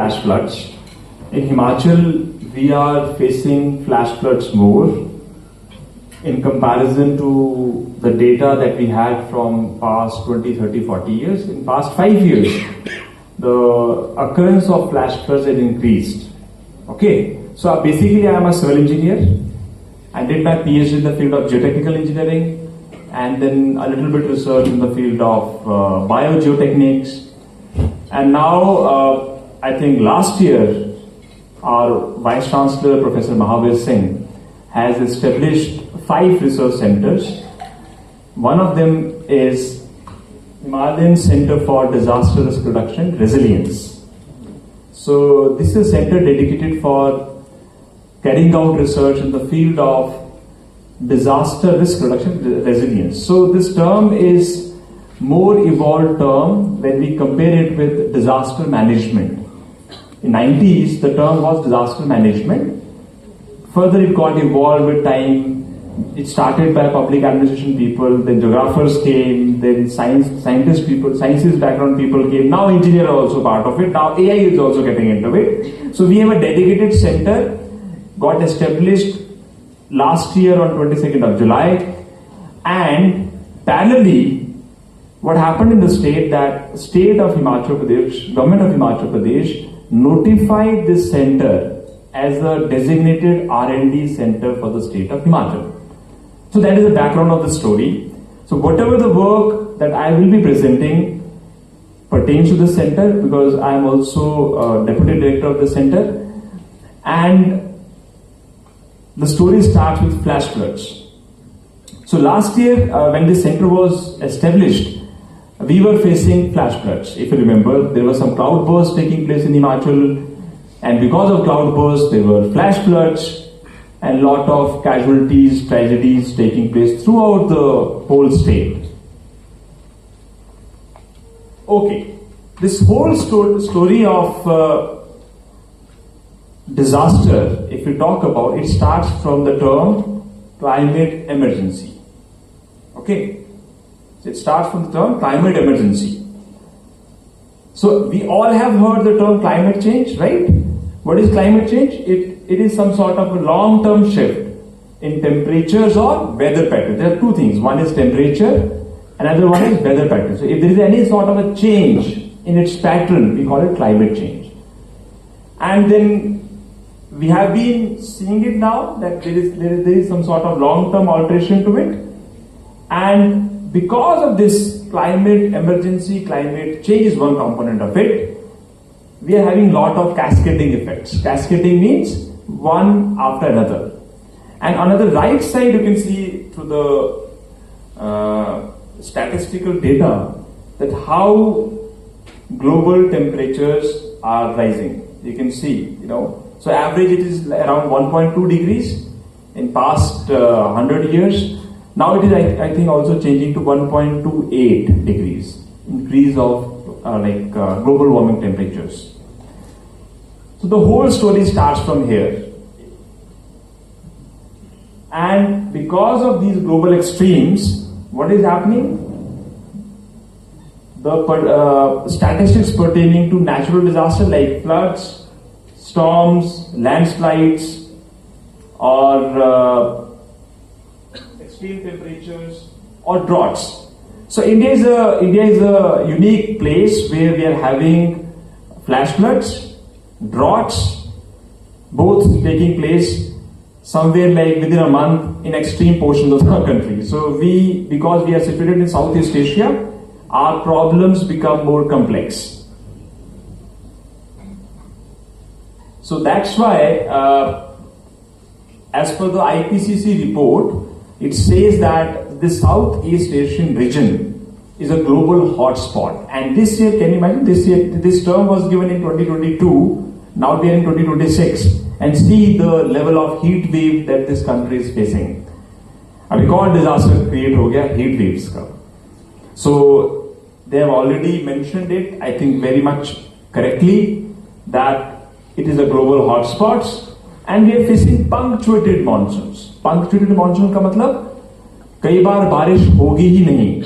flash floods. In Himachal, we are facing flash floods more in comparison to the data that we had from past 20, 30, 40 years. In past 5 years, the occurrence of flash floods has increased. Okay, so basically I am a civil engineer. I did my PhD in the field of geotechnical engineering and then a little bit research in the field of biogeotechnics. And now, I think last year, our Vice Chancellor, Professor Mahavir Singh, has established 5 research centers. One of them is Himalayan Center for Disaster Risk Reduction Resilience. So this is a center dedicated for carrying out research in the field of disaster risk reduction resilience. So this term is more evolved term when we compare it with disaster management. In 90s, the term was disaster management. Further, it got evolved with time. It started by public administration people, then geographers came, then sciences background people came. Now engineers are also part of it. Now AI is also getting into it. So we have a dedicated center, got established last year on 22nd of July. And parallelly, what happened in the state that state of Himachal Pradesh, government of Himachal Pradesh notified this center as a designated R&D center for the state of Himachal. So that is the background of the story. So whatever the work that I will be presenting pertains to the center because I am also deputy director of the center. And the story starts with flash floods. So last year when this center was established, we were facing flash floods. If you remember, there was some cloud bursts taking place in Himachal, and because of cloud bursts, there were flash floods and lot of casualties, tragedies taking place throughout the whole state. Okay, this whole story of disaster, if you talk about, it starts from the term climate emergency. Okay. It starts from the term climate emergency. So we all have heard the term climate change, right? What is climate change? It is some sort of a long-term shift in temperatures or weather patterns. There are two things. One is temperature, another one is weather pattern. So if there is any sort of a change in its pattern, we call it climate change. And then we have been seeing it now that there is some sort of long-term alteration to it. And because of this climate emergency, climate change is one component of it, we are having lot of cascading effects. Cascading means one after another. And on the right side, you can see through the statistical data that how global temperatures are rising. You can see, so average it is around 1.2 degrees in past 100 years. Now it is, I think, also changing to 1.28 degrees increase of global warming temperatures. So the whole story starts from here. And because of these global extremes, what is happening? The statistics pertaining to natural disasters like floods, storms, landslides, or extreme temperatures or droughts. So India is a unique place where we are having flash floods, droughts, both taking place somewhere like within a month in extreme portions of the country. So because we are situated in Southeast Asia, our problems become more complex. So that's why, as per the IPCC report, it says that the Southeast Asian region is a global hotspot. And this year, can you imagine, this term was given in 2022, now we are in 2026, and see the level of heat wave that this country is facing. Abhi kaun disaster create ho gaya? Heat waves ka. So they have already mentioned it, I think very much correctly, that it is a global hotspot. And we are facing punctuated monsoons. Punctuated monsoon का मतलब कई बार बारिश होगी ही नहीं,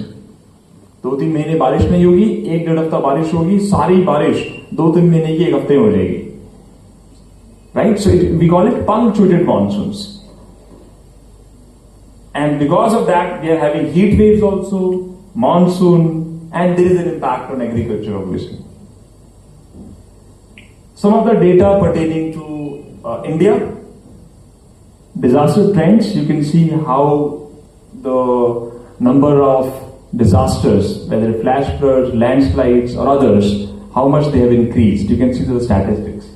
2-3 महीने बारिश नहीं होगी, 1-1.5 हफ्ता बारिश होगी, सारी बारिश 2-3 महीने की, 1 हफ्ते में हो जाएगी, right? So we call it punctuated monsoons. And because of that, we are having heat waves also, monsoon, and there is an impact on agriculture, obviously. Some of the data pertaining to India, disaster trends, you can see how the number of disasters, whether flash floods, landslides or others, how much they have increased. You can see the statistics.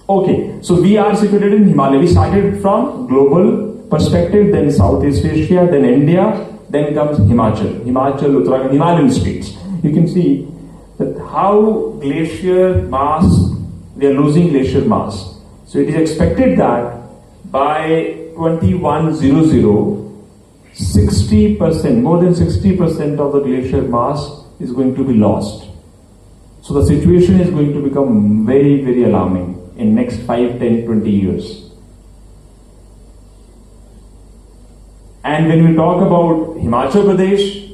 Okay, so we are situated in Himalaya. We started from global perspective, then Southeast Asia, then India, then comes Himachal, Uttarakhand, Himalayan states. You can see that how glacier mass, we are losing glacier mass. So it is expected that by 2100, 60%, more than 60% of the glacier mass is going to be lost. So the situation is going to become very, very alarming in next 5, 10, 20 years. And when we talk about Himachal Pradesh,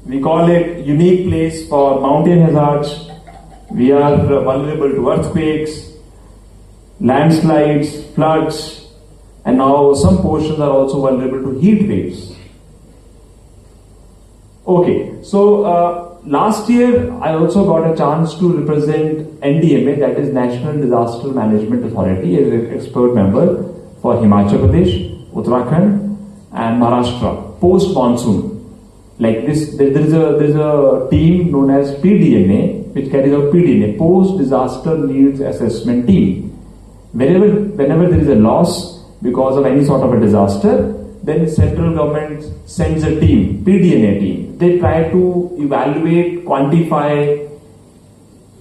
we call it unique place for mountain hazards. We are vulnerable to earthquakes, landslides, floods, and now some portions are also vulnerable to heat waves. Okay, so last year I also got a chance to represent NDMA, that is National Disaster Management Authority, as an expert member for Himachal Pradesh, Uttarakhand, and Maharashtra post monsoon. Like this, there is a team known as PDNA, which carries out PDNA, Post Disaster Needs Assessment Team. Whenever there is a loss because of any sort of a disaster, then central government sends a team, PDNA team. They try to evaluate, quantify,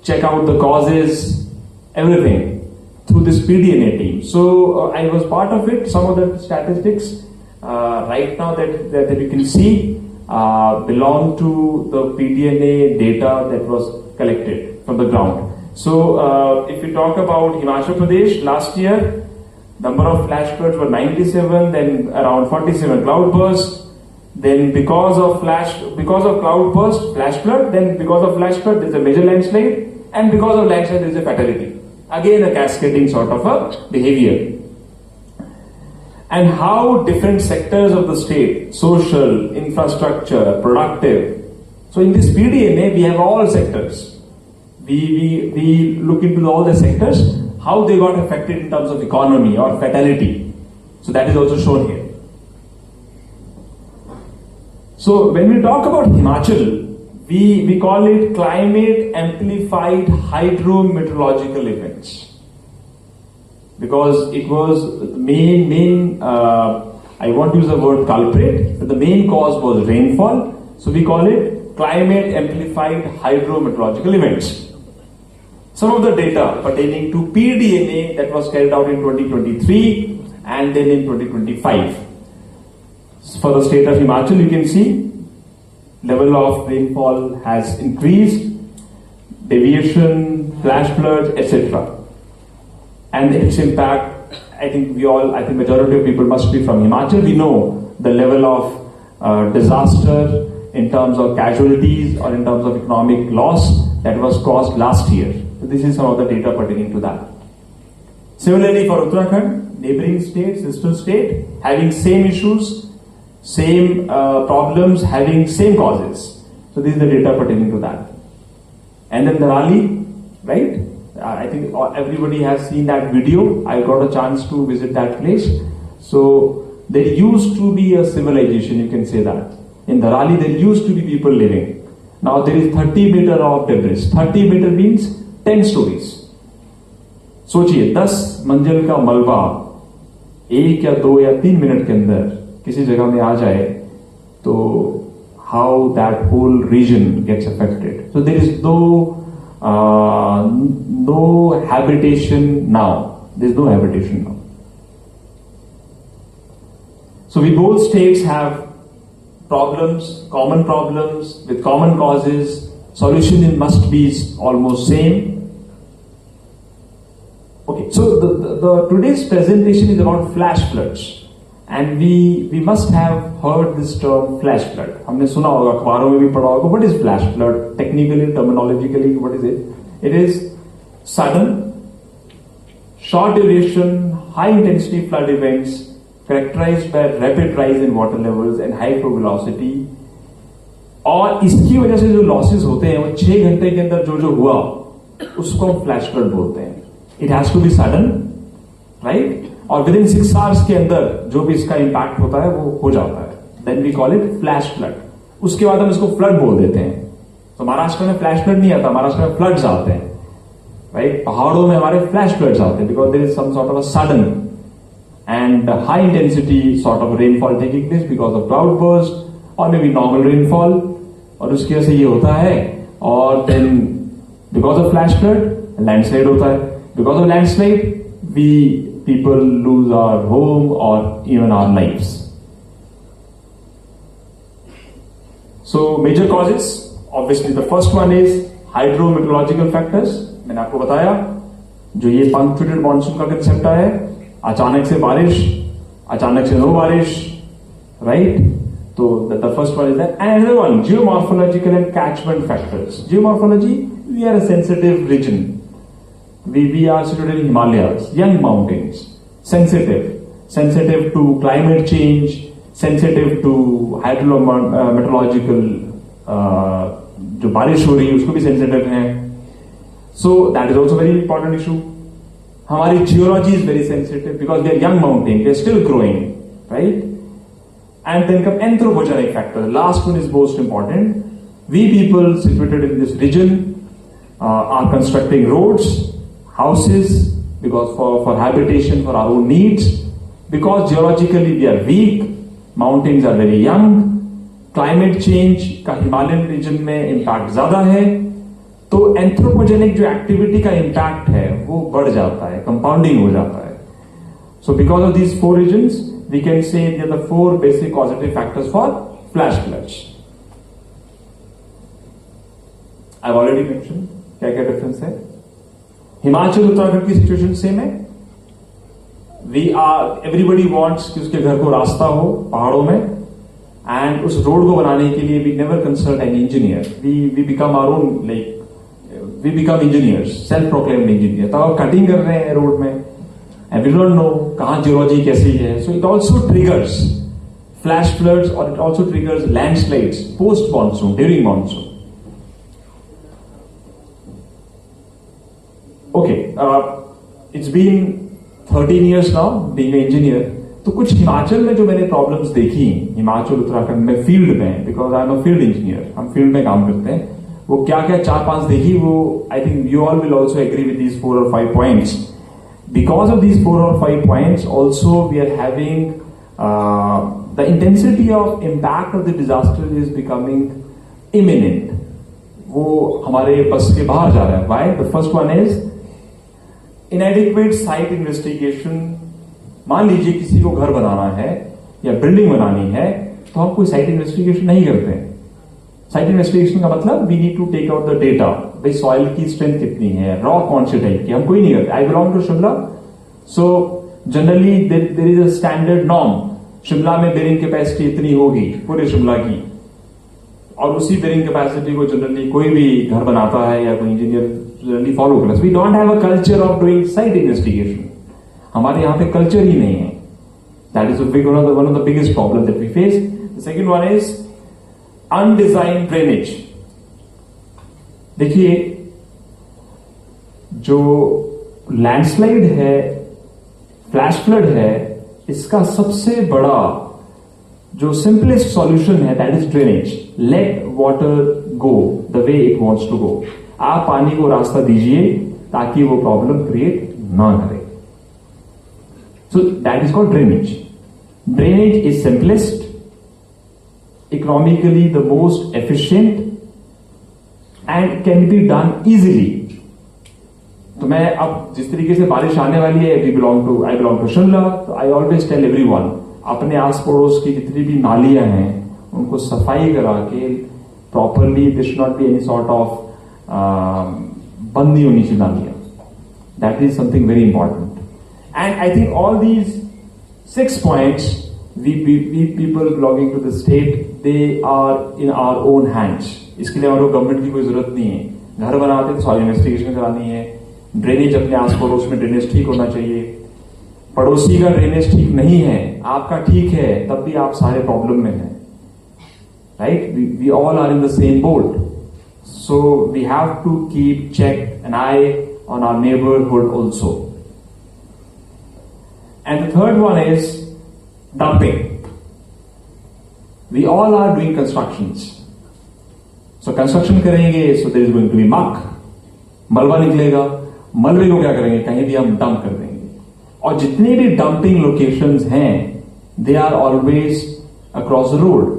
check out the causes, everything through this PDNA team. So I was part of it. Some of the statistics right now that you can see belong to the PDNA data that was collected from the ground. So if we talk about Himachal Pradesh, last year number of flash floods were 97, then around 47 cloudbursts, then because of cloudburst, flash flood, then because of flash flood there is a major landslide, and because of landslide there is a fatality. Again a cascading sort of a behavior. And how different sectors of the state, social, infrastructure, productive. So in this PDNA we have all sectors. We look into all the sectors, how they got affected in terms of economy or fatality. So that is also shown here. So when we talk about Himachal, we call it climate amplified hydrometeorological events. Because it was the main I won't use the word culprit, but the main cause was rainfall. So we call it climate amplified hydrometeorological events. Some of the data pertaining to PDNA that was carried out in 2023 and then in 2025. For the state of Himachal, you can see level of rainfall has increased, deviation, flash floods, etc. And its impact, I think majority of people must be from Himachal. We know the level of disaster in terms of casualties or in terms of economic loss that was caused last year. So this is some of the data pertaining to that. Similarly for Uttarakhand, neighboring state, sister state, having same issues, same problems, having same causes. So this is the data pertaining to that. And then Dharali, right? I think everybody has seen that video. I got a chance to visit that place. So there used to be a civilization, you can say that. In Dharali there used to be people living. Now there is 30 meter of debris. 30 meter means 10 stories. सोचिए 10 मंजिल का मलबा 1 या 2 या 3 minute के अंदर किसी जगह में आ जाए तो how that whole region gets affected. So there is no habitation now. There is no habitation now. So we both states have problems, common problems with common causes. Solution must be almost same. Okay, so the today's presentation is about flash floods. and we must have heard this term flash flood. हमने सुना होगा, अखबारों में भी पढ़ा होगा. What is flash flood? Technically, terminologically, what is it? It is sudden, short duration, high intensity flood events characterized by rapid rise in water levels and high flow velocity. और इसकी वजह से जो लॉसेस होते हैं वो 6 घंटे के अंदर जो हुआ उसको हम फ्लैश फ्लड बोलते हैं. It has to be sudden, right, और विद इन 6 आवर्स के अंदर जो भी इसका इंपैक्ट होता है वो हो जाता है. Then we call it flash flood. उसके बाद हम इसको फ्लड बोल देते हैं. तो महाराष्ट्र में फ्लैश फ्लड नहीं आता, महाराष्ट्र में फ्लड्स आते हैं, राइट. पहाड़ों में हमारे फ्लैश फ्लड्स आते हैं because there is some sort of a sudden and high intensity sort of rainfall taking place because of cloudburst or maybe normal rainfall, और उसकी वजह से ये होता है. और then because of flash flood landslide होता है. because of landslide we people lose our home or even our lives. So major causes, obviously the first one is hydrometeorological factors. मैंने आपको बताया जो ये punctuated monsoon का कंसेप्ट है, अचानक से बारिश, अचानक से नो बारिश, राइट. तो the first one is that. And another one, geomorphological and catchment factors. Geomorphology, we are a sensitive region. We are situated in Himalayas, young mountains, sensitive to climate change, sensitive to hydrometeorological जो बारिश हो रही है उसको भी sensitive है. So that is also very important issue. हमारी geology is very sensitive because they are young mountain, they are still growing, right. And then come anthropogenic factor. Last one is most important. We people situated in this region are constructing roads, houses, because for habitation, for our own needs, because geologically we are weak, mountains are very young, climate change का Himalayan reason में impact ज्यादा है, तो anthropogenic जो activity का impact है वो बढ़ जाता है, कंपाउंडिंग हो जाता है. So because of these 4 reasons we can say they are the 4 basic causative factors for flash floods. I have already mention क्या क्या डिफरेंस है. हिमाचल उत्तराखंड की सिचुएशन सेम है. एवरीबडी वांट्स कि उसके घर को रास्ता हो पहाड़ों में, एंड उस रोड को बनाने के लिए we never consult an engineer. We become our own, like we become engineers, self proclaimed engineer. तब आप कटिंग कर रहे हैं रोड में एंड वी डोंट नो कहां जियोलॉजी कैसी है. So it also triggers flash floods और it also triggers landslides post monsoon, during monsoon. Okay, it's been 13 years now being an engineer. तो कुछ हिमाचल में जो मैंने प्रॉब्लम्स देखी हिमाचल उत्तराखंड में फील्ड में, because I am a field engineer, हम फील्ड में काम करते हैं, वो क्या क्या 4-5 देखी, वो I think you all will also agree with these 4 or 5 points. Because of these 4 or 5 points also we are having the intensity of impact of the disaster is becoming imminent. वो हमारे बस के बाहर जा रहा है. Why? The first one is inadequate site investigation. मान लीजिए किसी को घर बनाना है या बिल्डिंग बनानी है तो हम कोई साइट इन्वेस्टिगेशन नहीं करते हैं. साइट इन्वेस्टिगेशन का मतलब we need to take out the data, भाई सॉइल की स्ट्रेंथ कितनी है, रॉ कौन से टाइप की, हम कोई नहीं करते. I belong to Shimla, so generally there is a standard norm. Shimla में बेरिंग कैपेसिटी इतनी होगी पूरे शिमला की, और उसी बेरिंग कैपेसिटी को जनरली कोई भी घर बनाता है या कोई इंजीनियर जनरली फॉलो करता है. We don't have a culture of doing site investigation. हमारे यहां पे कल्चर ही नहीं है. That is one of the biggest problem that we face. The second one is undesigned drainage. देखिए जो लैंडस्लाइड है, फ्लैश फ्लड है, इसका सबसे बड़ा जो सिंपलेस्ट सॉल्यूशन है that is drainage. Let water go the way it wants to go. आप पानी को रास्ता दीजिए ताकि वो प्रॉब्लम क्रिएट ना करे. सो that is called drainage. Drainage is simplest, economically the most efficient and can be done easily. तो मैं अब जिस तरीके से बारिश आने वाली है, आई बिलोंग टू शिमला, तो आई ऑलवेज टेल एवरीवन अपने आस पड़ोस की जितनी भी नालियां हैं उनको सफाई करा के properly, this should not be any sort of बंद नहीं होनी चाहिए नालियां. That is something very important. And I think all these 6 points we people belonging to the state, they are in our own hands. इसके लिए हमारे government की कोई जरूरत नहीं है. घर बनाते हैं तो सॉइल इन्वेस्टिगेशन करानी है, ड्रेनेज अपने आस पड़ोस में ड्रेनेज ठीक होना चाहिए. पड़ोसी का ड्रेनेज ठीक नहीं है, आपका ठीक है, तब भी आप सारे प्रॉब्लम में हैं. Right? We all are in the same boat. So we have to keep an eye on our neighborhood also. And the third one is dumping. We all are doing constructions. So construction करेंगे, so there is going to be muck. मलबा निकलेगा, मलबे को क्या करेंगे, कहीं भी हम डंप कर देंगे. और जितने भी डंपिंग लोकेशंस हैं, they are always across the road.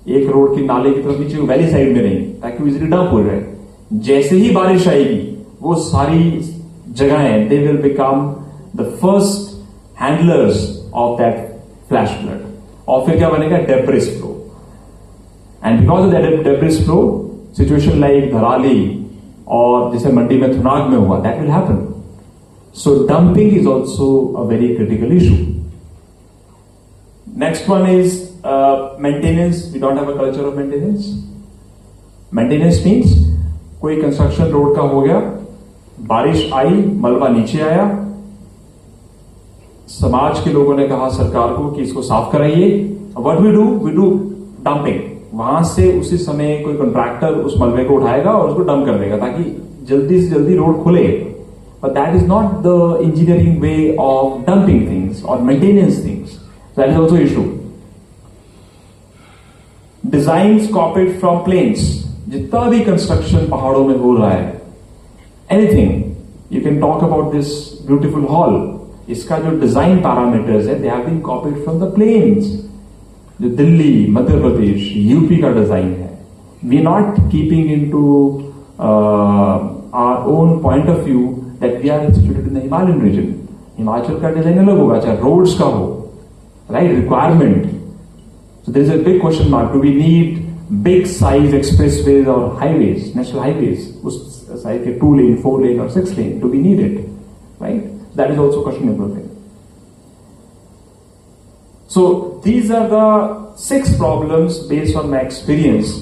एक रोड की नाले की तरफ नीचे वैली साइड में नहीं, ताकि इजीली डंप हो जाए. जैसे ही बारिश आएगी, वो सारी जगहें they will become the first handlers of that flash flood. और फिर क्या बनेगा, debris flow. And because of that debris flow, situation like Dharali और जैसे मंडी में थुनाग में हुआ, that will happen. So dumping is also a very critical issue. Next one is maintenance. We don't have a culture of maintenance. Maintenance means कोई construction road का हो गया, बारिश आई, मलबा नीचे आया, समाज के लोगों ने कहा सरकार को कि इसको साफ कराइए. What we do dumping. वहां से उसी समय कोई कॉन्ट्रैक्टर उस मलबे को उठाएगा और उसको डंप कर देगा ताकि जल्दी से जल्दी रोड खुले. But that is not the engineering way of dumping things or maintenance things. That is also issue. Design copied from plains. जितना भी कंस्ट्रक्शन पहाड़ों में हो रहा है, anything, you can talk about this beautiful hall. इसका जो डिजाइन पैरामीटर्स है, they have been copied from the plains. जो दिल्ली, मध्य प्रदेश, यूपी का डिजाइन है. We not keeping into our own point of view that we are situated in the Himalayan region. Himachal का design अलग होगा, चाहे रोड्स का हो, right? Requirement. So there is a big question mark. Do we need big size expressways or highways, national highways? उस size के 2 lane, 4 lane or 6 lane? Do we need it? Right? That is also questionable thing. So these are the 6 problems based on my experience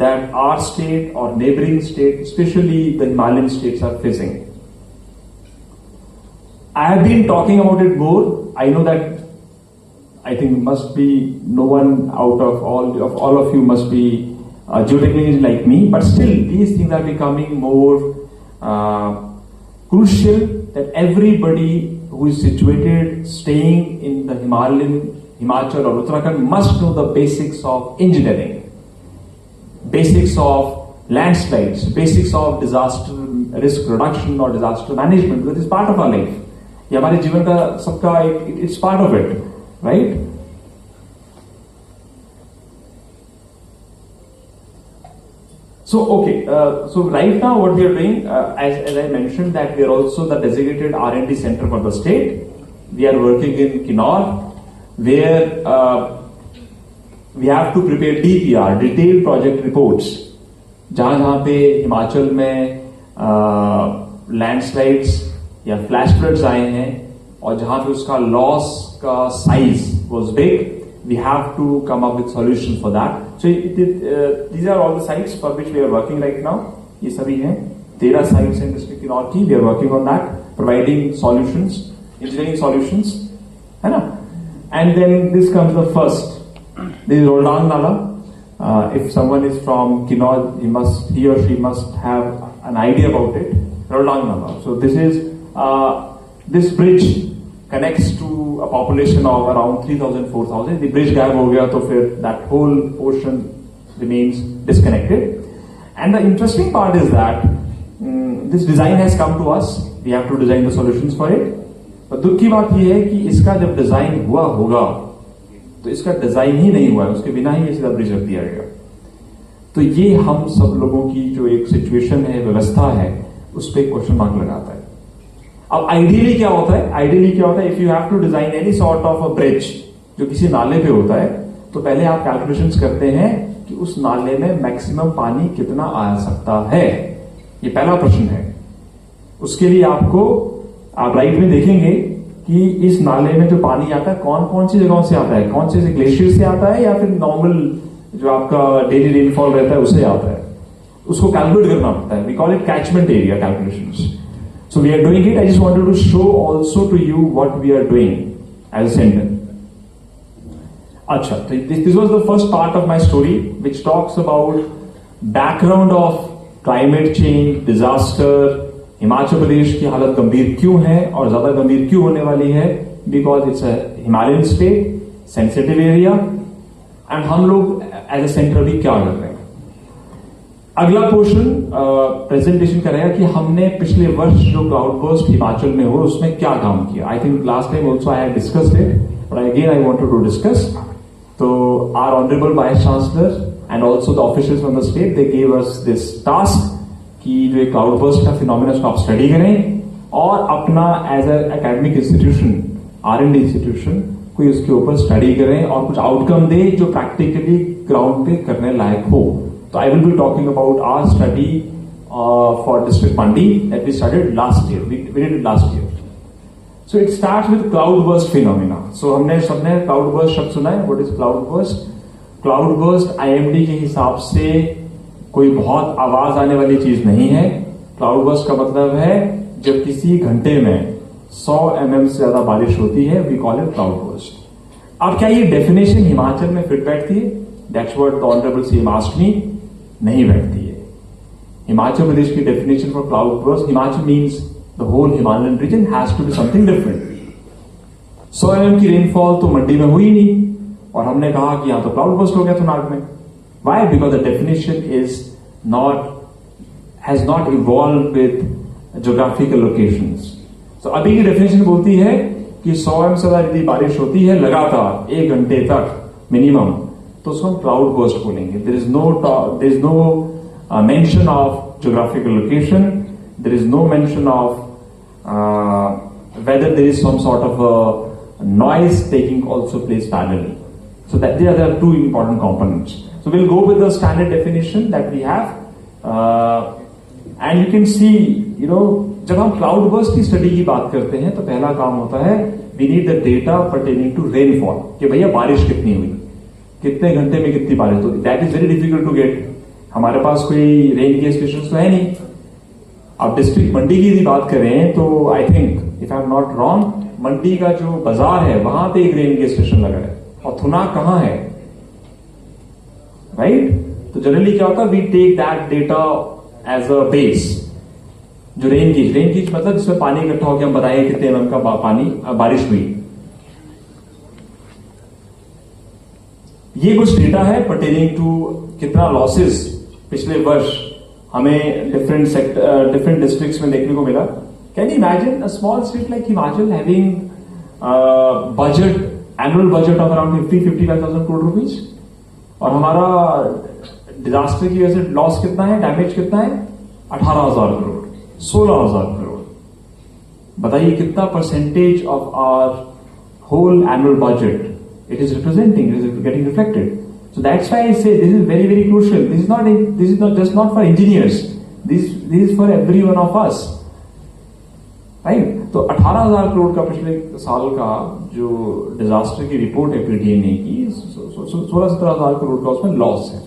that our state or neighboring state, especially the Himalayan states, are facing. I have been talking about it more. I know that I think must be no one out of all of you must be geotechnical like me, but still these things are becoming more crucial that everybody who is situated staying in the Himachal or Uttarakhand must know the basics of engineering, basics of landslides, basics of disaster risk reduction or disaster management, because it's part of our life. ये हमारे जीवन का सबका it's part of it. Right? So, okay. So right now what we are doing, as I mentioned, that we are also the designated R&D center for the state. We are working in Kinnaur, where we have to prepare DPR, detailed project reports. जहां पे हिमाचल में landslides या flash floods आए हैं और जहां पे उसका लॉस का size was big, we have to come up with solution for that. So these are all the sites for which we are working right now. ये सभी हैं 13 साइट्स इन डिस्ट्रिक्ट किन्नौर की. We are working on that, providing solutions, engineering solutions, है ना. And then this comes the first, this is Roldang Nala. If someone is from Kinnaur, he or she must have an idea about it. Roldang Nala. So this bridge connects to a population of around 3,000, 4,000. The bridge gap ho gaya, to fir that whole portion remains disconnected. And the interesting part is that this design has come to us. We have to design the solutions for it. But दुख की बात यह है कि इसका जब design हुआ होगा तो इसका डिजाइन ही नहीं हुआ है, उसके बिना ही ये सीधा ब्रिज रख दिया गया. तो ये हम सब लोगों की जो एक सिचुएशन है, व्यवस्था है, उस पर क्वेश्चन मार्क लगाता है. अब आइडियली क्या होता है, if you have to design any sort of a bridge जो किसी नाले पे होता है, तो पहले आप कैलकुलेशंस करते हैं कि उस नाले में मैक्सिमम पानी कितना आ सकता है. ये पहला प्रश्न है. उसके लिए आप राइट में देखेंगे कि इस नाले में जो पानी आता है कौन कौन सी जगहों से आता है, कौन से ग्लेशियर से आता है या फिर नॉर्मल जो आपका डेली रेनफॉल रहता है उससे आता है, उसको कैलकुलेट करना पड़ता है. We call it catchment area calculations. So we are doing it. I just wanted to show also to you what we are doing as a centre. अच्छा, तो this was the first part of my story which talks about background of climate change, disaster. Himachal Pradesh की हालत गंभीर क्यों है और ज्यादा गंभीर क्यों होने वाली है, because it's a Himalayan state, sensitive area, and हम लोग एज अ सेंटर भी क्या कर रहे हैं. अगला पोर्शन प्रेजेंटेशन करेगा कि हमने पिछले वर्ष जो क्लाउड बर्स्ट हिमाचल में हुआ उसमें क्या काम किया. I think last time also I have discussed it, but again I wanted to discuss. तो our honourable vice chancellor and also the officials from the state, they gave us this task कि जो एक cloud burst का phenomena उसको आप study करें और अपना as a academic institution, R&D institution कोई उसके ऊपर स्टडी करें और कुछ आउटकम दे जो प्रैक्टिकली ग्राउंड पे करने लायक हो. तो I will be talking about our study for district Mandi that we started last year. We did it last year. So it starts with cloud burst phenomena. So हमने सबने क्लाउड बर्स्ट शब्द सुना है. What is cloud burst? Cloud burst IMD के हिसाब से कोई बहुत आवाज आने वाली चीज नहीं है. क्लाउड बर्स्ट का मतलब है जब किसी घंटे में 100 mm से ज्यादा बारिश होती है, we call it cloud burst. अब क्या ये डेफिनेशन हिमाचल में फिट बैठती है? That's what the honourable CM asked me. नहीं बैठती है. हिमाचल प्रदेश की definition for cloud burst, Himachal means the whole Himalayan region has to be something different. 100 mm की रेनफॉल तो मंडी में हुई नहीं और हमने कहा कि यहां तो क्लाउड बर्स्ट हो गया थुनाग में. Why? Because the definition has not evolved with geographical locations. So अभी की डेफिनेशन बोलती है कि 100 mm से ज्यादा यदि बारिश होती है लगातार 1 घंटे तक मिनिमम, तो उसको हम क्लाउड बर्स्ट बोलेंगे. There is no mention of geographical location. There is no mention of whether there is some sort of a noise taking also place parallelly. So that there are two important components. So we'll go with the standard definition that we have, and you can see, जब हम cloud burst की study की बात करते हैं तो पहला काम होता है we need the data pertaining to rainfall, कि भैया बारिश कितनी हुई, कितने घंटे में कितनी बारिश. तो that is very difficult to get. हमारे पास कोई रेन गेज स्टेशन तो है नहीं. अब डिस्ट्रिक्ट मंडी की यदि बात करें तो I think if I am not wrong, Mandi का जो बाजार है वहां पे एक रेन गेज स्टेशन लगा है और थुनाग कहां है, राइट? तो जनरली क्या होता है, we take that data as a base. जो रेन गेज मतलब जिसमें पानी इकट्ठा होकर हम बताएंगे कितने mm का पानी बारिश हुई. ये कुछ डेटा है पर्टेनिंग टू कितना लॉसेस पिछले वर्ष हमें डिफरेंट डिस्ट्रिक्ट्स में देखने को मिला. Can you imagine a small state like Himachal having annual budget of around 50-55,000 crore rupees, और हमारा डिजास्टर की वजह से लॉस कितना है, डैमेज कितना है, 18,000 करोड़, 16,000 करोड़. बताइए कितना percentage of our whole annual budget it is representing, it is getting reflected. So that's why I say this is very, very crucial. This is not just not for engineers. This is for every one of us, right? तो 18,000 करोड़ का पिछले साल का जो disaster की report है PDM ने की, 16-17,000 करोड़ का उसमें लॉस है.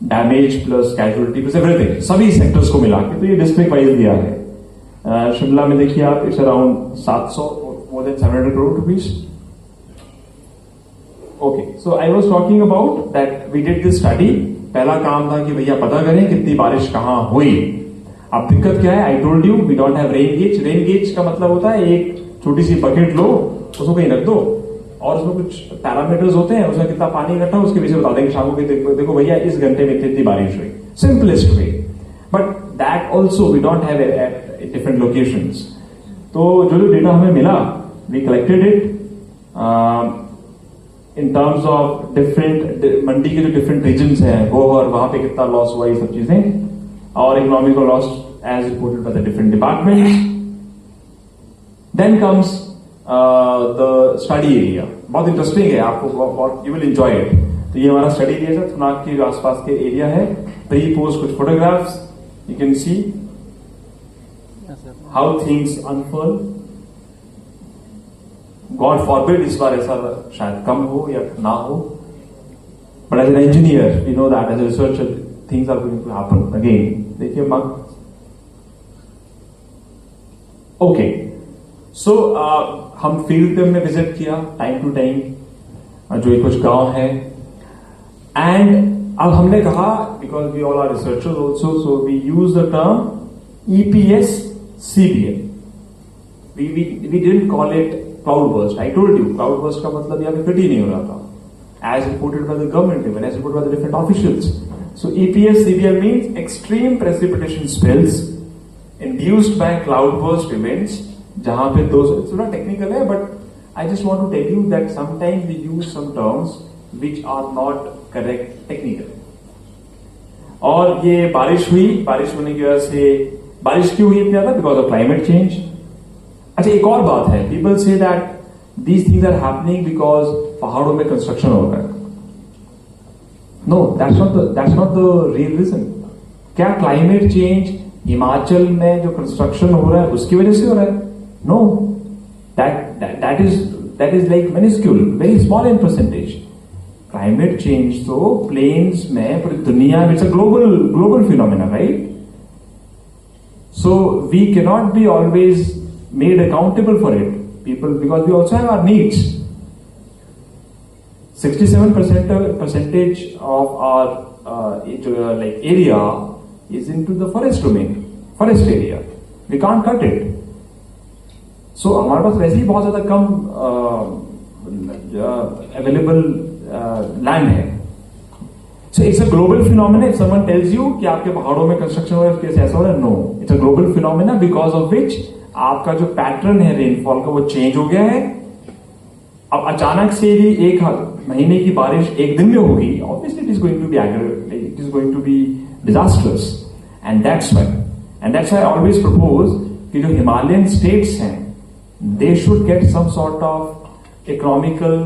Damage plus casualty plus everything, सभी सेक्टर्स को मिला के. तो ये डिस्ट्रिक्ट वाइज दिया है. शिमला में देखिए आप, it's around 700 more than 700 crore rupees. Okay, so I was talking about that we did this study. पहला काम था कि भैया पता करें कितनी बारिश कहां हुई. अब दिक्कत क्या है, I told you we don't have rain gauge. Rain gauge का मतलब होता है एक छोटी सी बकेट लो, उसको कहीं रख दो और उसमें कुछ पैरामीटर्स होते हैं, उसमें कितना पानी इकट्ठा उसके पीछे बता देंगे शाम को, देखो भैया इस घंटे में इतनी बारिश हुई. Simplest way, but that also we don't have different locations. तो जो डेटा हमें मिला, we collected it in terms of different Mandi के जो डिफरेंट रीजन्स हैं, गोहर, वहां पे कितना लॉस हुआ, ये सब चीजें, और economical loss as reported by the different departments. Then comes the study area. बहुत इंटरेस्टिंग है, आपको यू विल एंजॉय इट. तो ये हमारा स्टडी एरिया है, थुनाग के आसपास के एरिया है. प्री पोस्ट कुछ photographs, you can see how things unfold. God forbid इस बार ऐसा शायद कम हो या ना हो, but as an engineer we know that, as a researcher things are going to happen again. देखिए मग ओके, सो हम फील्ड पे हमने विजिट किया टाइम टू टाइम, जो ये कुछ गांव है, एंड अब हमने कहा because we all are researchers also, so we use the term EPS CBL. We didn't call it cloudburst. I told you cloudburst का मतलब यहाँ पे फिट ही नहीं हो रहा था, as reported by the government, even as reported by the different officials. So EPS CBL means extreme precipitation spills induced by cloudburst events. जहां पे those, it's not technical है, but I just want to tell you that sometimes we use some terms which are not correct technically. और ये बारिश हुई, बारिश होने की वजह से, बारिश क्यों हुई इतनी ज्यादा? Because of climate change. अच्छा, एक और बात है, people say that these things are happening because पहाड़ों में कंस्ट्रक्शन हो रहा है. No, that's not the real reason. क्या क्लाइमेट चेंज हिमाचल में जो कंस्ट्रक्शन हो रहा है उसकी वजह से हो रहा है? No, that is like minuscule, very small in percentage. Climate change तो प्लेन्स में पूरी दुनिया में, it's a global phenomena, right? So we cannot be always made accountable for it, people, because we also have our needs. 67% of our like area is into the forest domain, forest area. We can't cut it. So हमारे पास वैसे ही बहुत ज्यादा कम available land है. So it's a global phenomena. If someone tells you कि आपके पहाड़ों में construction हो रहा है, कैसे ऐसा हो रहा है? No, it's a global phenomena because of which आपका जो पैटर्न है रेनफॉल का वो चेंज हो गया है. अब अचानक से भी एक महीने की बारिश एक दिन में होगी, obviously it is going to be aggravating, it is going to be disastrous, and that's why I always propose कि जो हिमालयन स्टेट्स हैं, they should get some sort of economical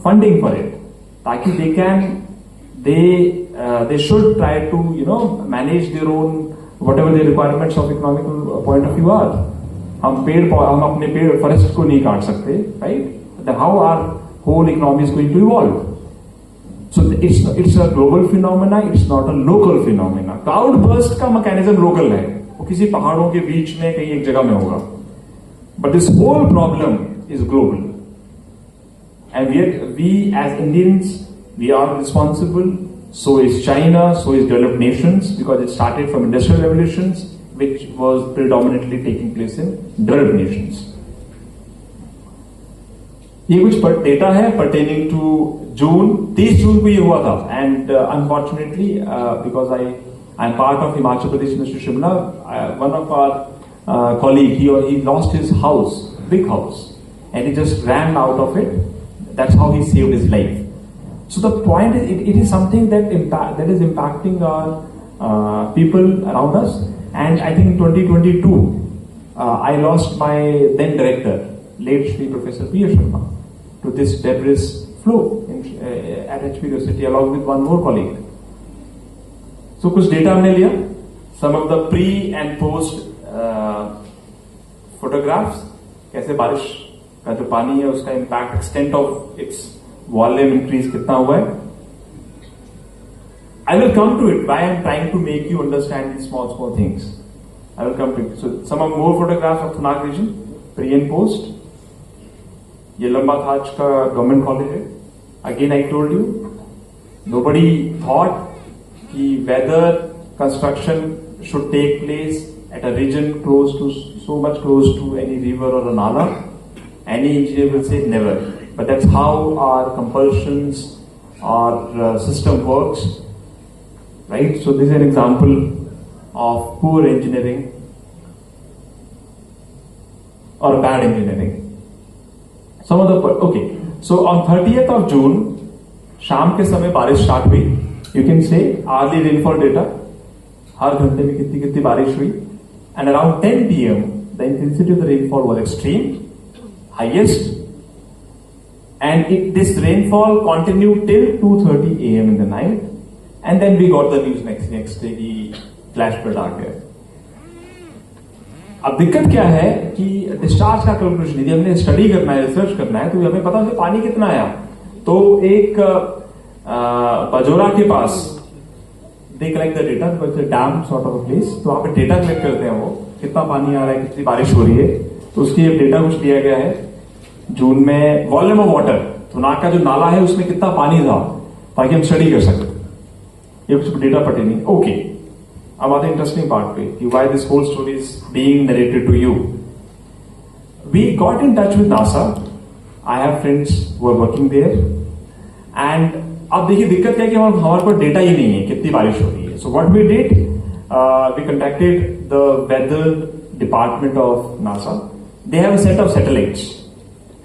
funding for it, ताकि they should try to manage their own whatever the requirements of economical point of view are. हम अपने पेड़ forest को नहीं काट सकते, right? Then how our whole economy is going to evolve? So it's a global phenomena, it's not a local phenomena. Cloud burst का mechanism local है, वो किसी पहाड़ों के बीच में कहीं एक जगह में होगा, but this whole problem is global, and we as Indians, we are responsible. So is China, so is developed nations, because it started from industrial revolutions, which was predominantly taking place in developed nations. ये कुछ data है pertaining to June, 30 जून को ये हुआ था, and unfortunately because I'm part of Himachal Pradesh University Shimla, one of our colleague, he lost his house, big house, and he just ran out of it. That's how he saved his life. So the point is, it is something that is impacting our people around us. And I think in 2022, I lost my then director, late Shri Professor P. Sharma, to this debris flow at HP University, along with one more colleague. So कुछ data हमने लिया, some of the pre and post photographs, कैसे बारिश का जो पानी है उसका impact, extent of its volume increase कितना हुआ है. I will come to it. Why I'm trying to make you understand these small things. I will come to it. So some of more photographs of Thunak region, pre and post. ये लंबा थाच का government college है. Again I told you, nobody thought कि whether construction should take place at a region so much close to any river or a nala. Any engineer will say never. But that's how our compulsions, our system works, right? So this is an example of poor engineering or bad engineering. Okay. So on 30th of June, शाम के समय बारिश start हुई. You can say hourly rainfall data. हर घंटे में कितनी बारिश हुई. And around 10 PM, the intensity of the rainfall was extreme, highest. And this rainfall continued till 2:30 AM in the night, and then we got the news next day कि flash flood आ गया. अब दिक्कत क्या है कि डिस्चार्ज का calculation यदि हमने स्टडी करना है, रिसर्च करना है, तो हमें पता है पानी कितना आया। तो एक पजोरा के पास they collect the data, dam sort of place, तो वहां पे डेटा कलेक्ट करते हैं वो कितना पानी आ रहा है, कितनी बारिश हो रही है। तो उसकी डेटा कुछ दिया गया है जून में, वॉल्यूम ऑफ वाटर, तो नाक का जो नाला है उसमें कितना पानी था, ताकि हम स्टडी कर सकते। ये कुछ डेटा पर्टेनिंग। ओके, अब आते इंटरेस्टिंग पार्ट पे कि why this whole story is being narrated to you. We got in touch with NASA, I have friends who are working there, and अब देखिए दिक्कत क्या है कि हमारे पास डेटा ही नहीं है कितनी बारिश हो रही है। So what we did, we contacted the weather department of NASA. They have a set of satellites,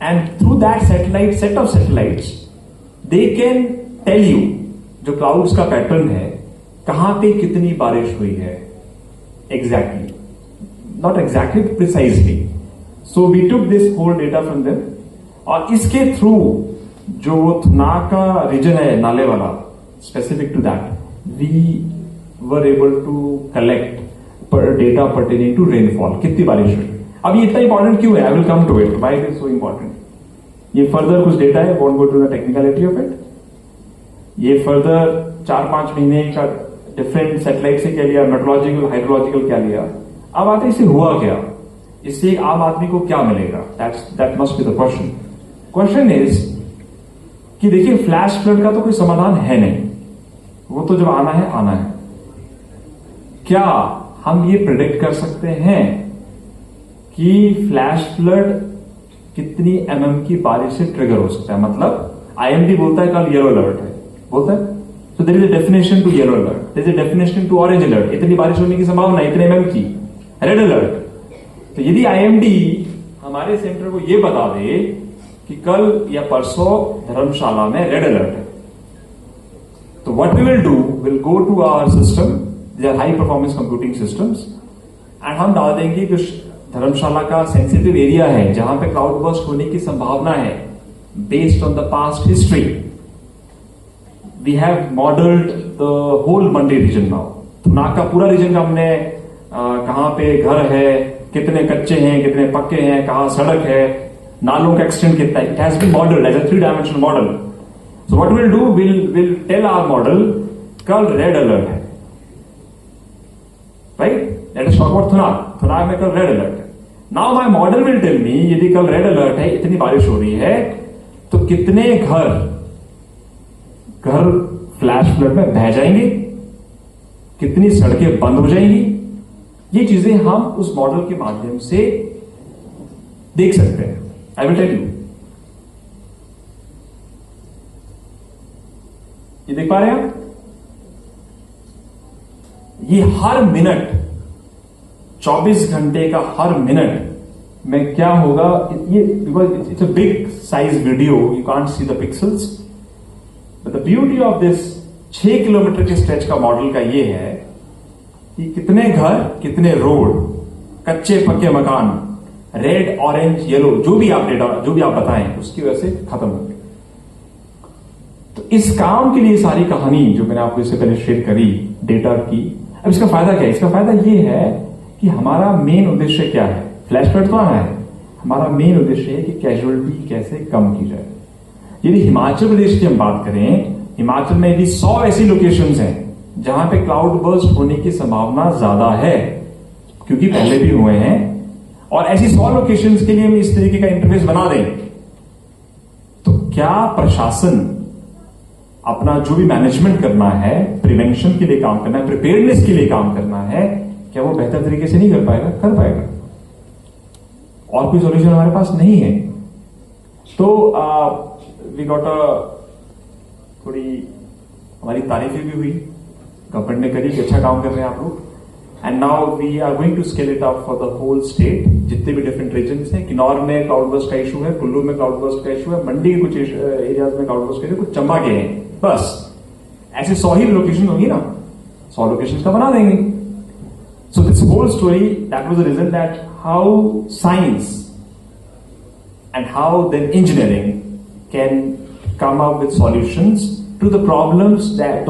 and through that set of satellites they can tell you जो क्लाउड्स का पैटर्न है, कहां पे कितनी बारिश हुई है exactly, not exactly, precisely. So we took this whole data from them, और इसके थ्रू जो थुना का रीजन है नाले वाला, specific to that, we were able to collect data pertaining to rainfall, कितनी बारिश हुई। अब ये इतना इंपॉर्टेंट क्यों है, I will come to it, why it is so important. ये फर्दर कुछ डेटा है, won't go to the technicality of it. ये फर्दर 4-5 महीने का डिफरेंट सैटेलाइट से क्या लिया, मेट्रोलॉजिकल, हाइड्रोलॉजिकल क्या लिया। अब आते इससे हुआ क्या, इससे एक आम आदमी को क्या मिलेगा, that must be the question. Question is कि देखिए फ्लैश फ्लड का तो कोई समाधान है नहीं, वो तो जब आना है आना है। क्या हम ये प्रिडिक्ट कर सकते हैं कि फ्लैश फ्लड कितनी mm की बारिश से ट्रिगर हो सकता है? मतलब IMD बोलता है कल येलो अलर्ट है, बोलता है, so there is a definition to yellow alert, there is a definition to orange alert, इतनी बारिश होने की संभावना है इतने mm की। रेड अलर्ट, तो यदि IMD हमारे सेंटर को यह बता दे कि कल या परसों धर्मशाला में रेड अलर्ट है, तो what we will do, will go to our system, they are high performance computing systems, and हम डाल देंगे कि धर्मशाला का सेंसिटिव एरिया है जहां पे क्लाउड बर्स्ट होने की संभावना है, based on the past history. We have modelled the whole Mandi region now, Thunag का पूरा रीजन का हमने कहां पे घर है, कितने कच्चे हैं, कितने पक्के हैं, कहां सड़क है, नालों का एक्सटेंट कितना है, it has been modelled as a 3-dimensional model. So what will do, will tell our model कल रेड अलर्ट है, right? Let us talk about Thunag में कल रेड अलर्ट है। Now my model will tell me यदि कल red alert है, इतनी बारिश हो रही है, तो कितने घर फ्लैश फ्लड में बह जाएंगे, कितनी सड़कें बंद हो जाएंगी। ये चीजें हम उस मॉडल के माध्यम से देख सकते हैं। आई विल टेल यू, ये देख पा रहे हैं आप? ये हर मिनट, 24 घंटे का हर मिनट में क्या होगा, ये because it's a big size video, you can't see the pixels, but the beauty of this 6 kilometre के स्ट्रेच का मॉडल का ये है कि कितने घर, कितने रोड, कच्चे पक्के मकान, रेड, ऑरेंज, येलो, जो भी आप डेटा, जो भी आप बताएं, उसकी वजह से खत्म होंगे। तो इस काम के लिए सारी कहानी जो मैंने आपको इससे पहले शेयर करी डेटा की, अब इसका फायदा क्या है? इसका फायदा ये है कि हमारा मेन उद्देश्य क्या है, फ्लैश फ्लड तो आना है, हमारा मेन उद्देश्य है कि कैजुअलिटी कैसे कम की जाए। यदि हिमाचल प्रदेश की हम बात करें, हिमाचल में यदि 100 ऐसी लोकेशंस हैं जहां पे क्लाउड बर्स्ट होने की संभावना ज्यादा है, क्योंकि पहले भी हुए हैं, और ऐसी 100 लोकेशंस के लिए हम इस तरीके का इंटरफेस बना दें, तो क्या प्रशासन अपना जो भी मैनेजमेंट करना है, प्रिवेंशन के लिए काम करना है, प्रिपेयरनेस के लिए काम करना है, क्या वो बेहतर तरीके से नहीं कर पाएगा? कर पाएगा। और कोई सॉल्यूशन हमारे पास नहीं है। तो वी गॉट थोड़ी हमारी तारीफें भी हुई, गवर्नमेंट ने करी कि अच्छा काम कर रहे हैं आप लोग, and now we are going to scale it up for the whole state. जितने भी डिफरेंट रीजन्स हैं, किन्नौर में क्लाउड बर्स्ट का इशू है, कुल्लू में क्लाउड बर्स्ट का इशू है, मंडी के कुछ एरियाज में क्लाउड बर्स्ट का इशू, कुछ चंबा के हैं, बस ऐसे 100 ही लोकेशन होंगी ना, 100 लोकेशन का बना देंगे। So this whole story, that was the reason that how science and how then engineering can come up with solutions to the problems that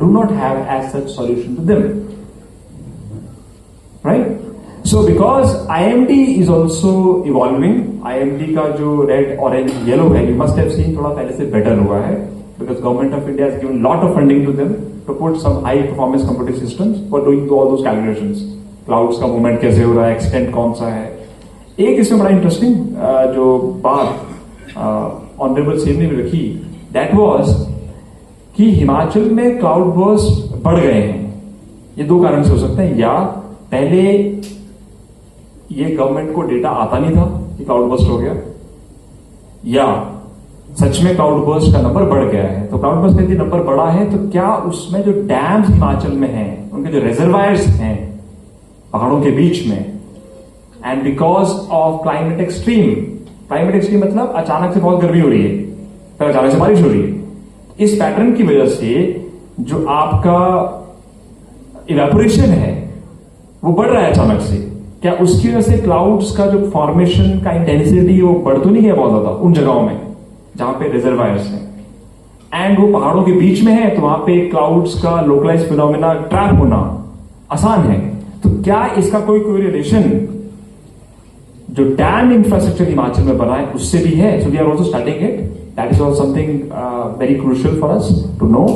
do not have as such solution to them, right? So So because IMD is also evolving, IMD का जो red, orange, yellow है, you must have seen थोड़ा पहले से better हुआ है, because government of India has given lot of funding to them to put some high performance computing systems for doing all those calculations. Clouds का movement कैसे हो रहा है, एक्सटेंट कौन सा है. एक इसमें बड़ा इंटरेस्टिंग जो बात ऑनरेबल सेम ने भी रखी, दैट वाज कि हिमाचल में क्लाउड बर्स्ट बढ़ गए हैं. ये दो कारण से हो सकते हैं, या पहले ये गवर्नमेंट को डेटा आता नहीं था कि क्लाउड बर्स्ट हो गया, या सच में क्लाउड बर्स्ट का नंबर बढ़ गया है. तो क्लाउड बर्स्ट का यदि नंबर बढ़ा है तो क्या उसमें जो डैम्स हिमाचल में हैं, उनके जो रिजर्वायर्स हैं पहाड़ों के बीच में, and because of climate extreme मतलब अचानक से बहुत गर्मी हो रही है, फिर अचानक से बारिश हो रही है, इस पैटर्न की वजह से जो आपका इवेपोरेशन है वो बढ़ रहा है अचानक से. क्या उसकी वजह से क्लाउड्स का जो फॉर्मेशन का इंटेंसिटी वो बढ़ तो नहीं गया बहुत ज्यादा उन जगहों में जहां पे रिजर्वायर्स हैं, एंड वो पहाड़ों के बीच में है, तो वहां पे क्लाउड्स का लोकलाइज फिनोमेना ट्रैप होना आसान है. तो क्या इसका कोई रिलेशन जो डैम इंफ्रास्ट्रक्चर हिमाचल में बना है उससे भी है? So we are also studying it. That is also something very crucial for us to know.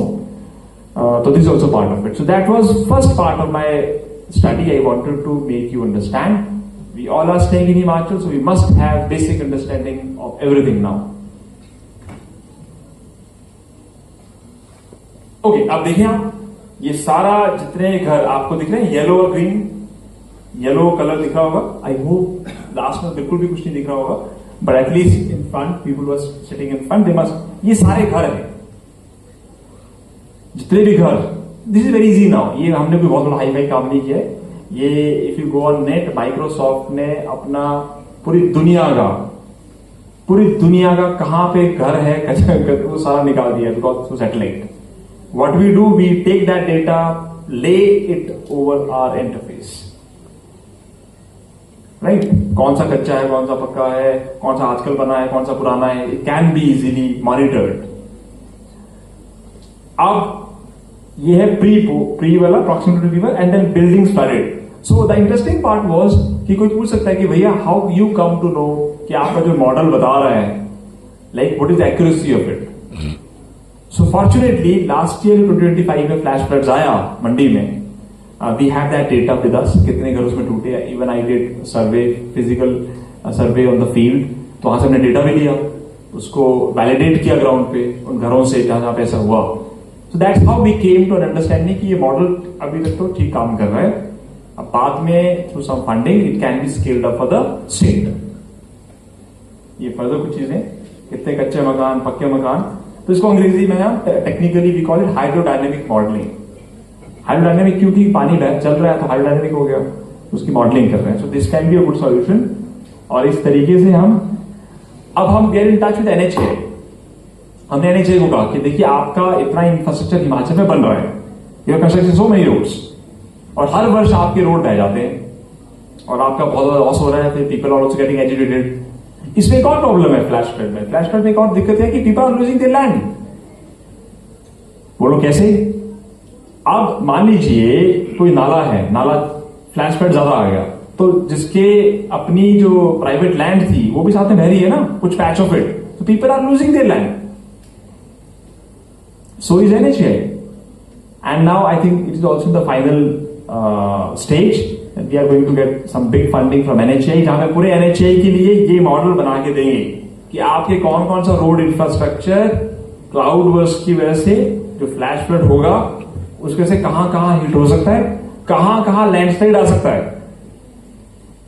So this is also part of it. So that was first part of my study. I wanted to make you understand. We all are staying in Himachal, so we must have basic understanding of everything now. Okay, अब देखिए आप, ये सारा जितने घर आपको दिख रहे हैं, येलो और ग्रीन, येलो कलर दिख रहा होगा. आई होप लास्ट में बिल्कुल भी कुछ नहीं दिख रहा होगा, but at least in front people were sitting in front, they must, ये सारे घर हैं, जितने भी घर. This is very easy now. ये हमने कोई बहुत बड़ा हाई फाई काम नहीं किया है. ये if you go on net, Microsoft ने अपना पूरी दुनिया का कहां पे घर है वो सारा निकाल दिया, because through satellite. What we do, we take that data, lay it over our interface, right. कौन सा कच्चा है, कौन सा पक्का है, कौन सा आजकल बना है, कौन सा पुराना है, it can be easily monitored. अब ये है प्री वाला proximity to river, and then building started. So the interesting part was कि कोई पूछ सकता है कि भैया how you come to know कि आपका जो मॉडल बता रहा है, like what is accuracy of it. So fortunately last year 2025 में फ्लैश फ्लड्स आया मंडी में. We have that data with us, कितने घर उसमें टूटे. Even I did survey, physical survey on the field, तो वहां से हमने डेटा भी लिया, उसको वैलिडेट किया ग्राउंड पे उन घरों से जहां जहां पे ऐसा हुआ. So that's how we came to an understanding कि ये मॉडल अभी तक तो ठीक काम कर रहा है. अब बाद में through some funding it can be scaled up for the state. ये फर्दर कुछ चीजें, कितने कच्चे मकान, पक्के मकान, तो इसको अंग्रेजी में हम technically we call it hydrodynamic modelling. Hydrodynamic क्योंकि पानी चल रहा है तो हाइड्रोडायनेमिक हो गया, उसकी मॉडलिंग कर रहे हैं. So this can be a good solution. और इस तरीके से अब हम get in touch with NHA. हमने NHA को कहा कि देखिए आपका इतना इंफ्रास्ट्रक्चर हिमाचल में बन रहा है, you are constructing so many roads, और हर वर्ष आपके रोड बह जाते हैं और आपका बहुत ज्यादा लॉस हो रहा है, फिर people are also getting educated. इसमें एक और प्रॉब्लम है फ्लैश फ्लड में. फ्लैश फ्लड में एक और दिक्कत है कि people are losing their land. बोलो कैसे? अब मान लीजिए कोई नाला है, नाला फ्लैश फ्लड ज्यादा आ गया, तो जिसके अपनी जो प्राइवेट लैंड थी वो भी साथ में बह रही है ना, कुछ पैच ऑफ इट, तो people are losing their land. So is NHA, and now I think it is also the final stage that we are going to get some big funding from NHA, जहां पे पूरे NHA के लिए ये model बना के देंगे कि आपके कौन कौन सा रोड इंफ्रास्ट्रक्चर क्लाउड बर्स्ट की वजह से जो फ्लैश फ्लड होगा उसके से कहां हिट हो सकता है, कहां लैंडस्लाइड आ सकता है.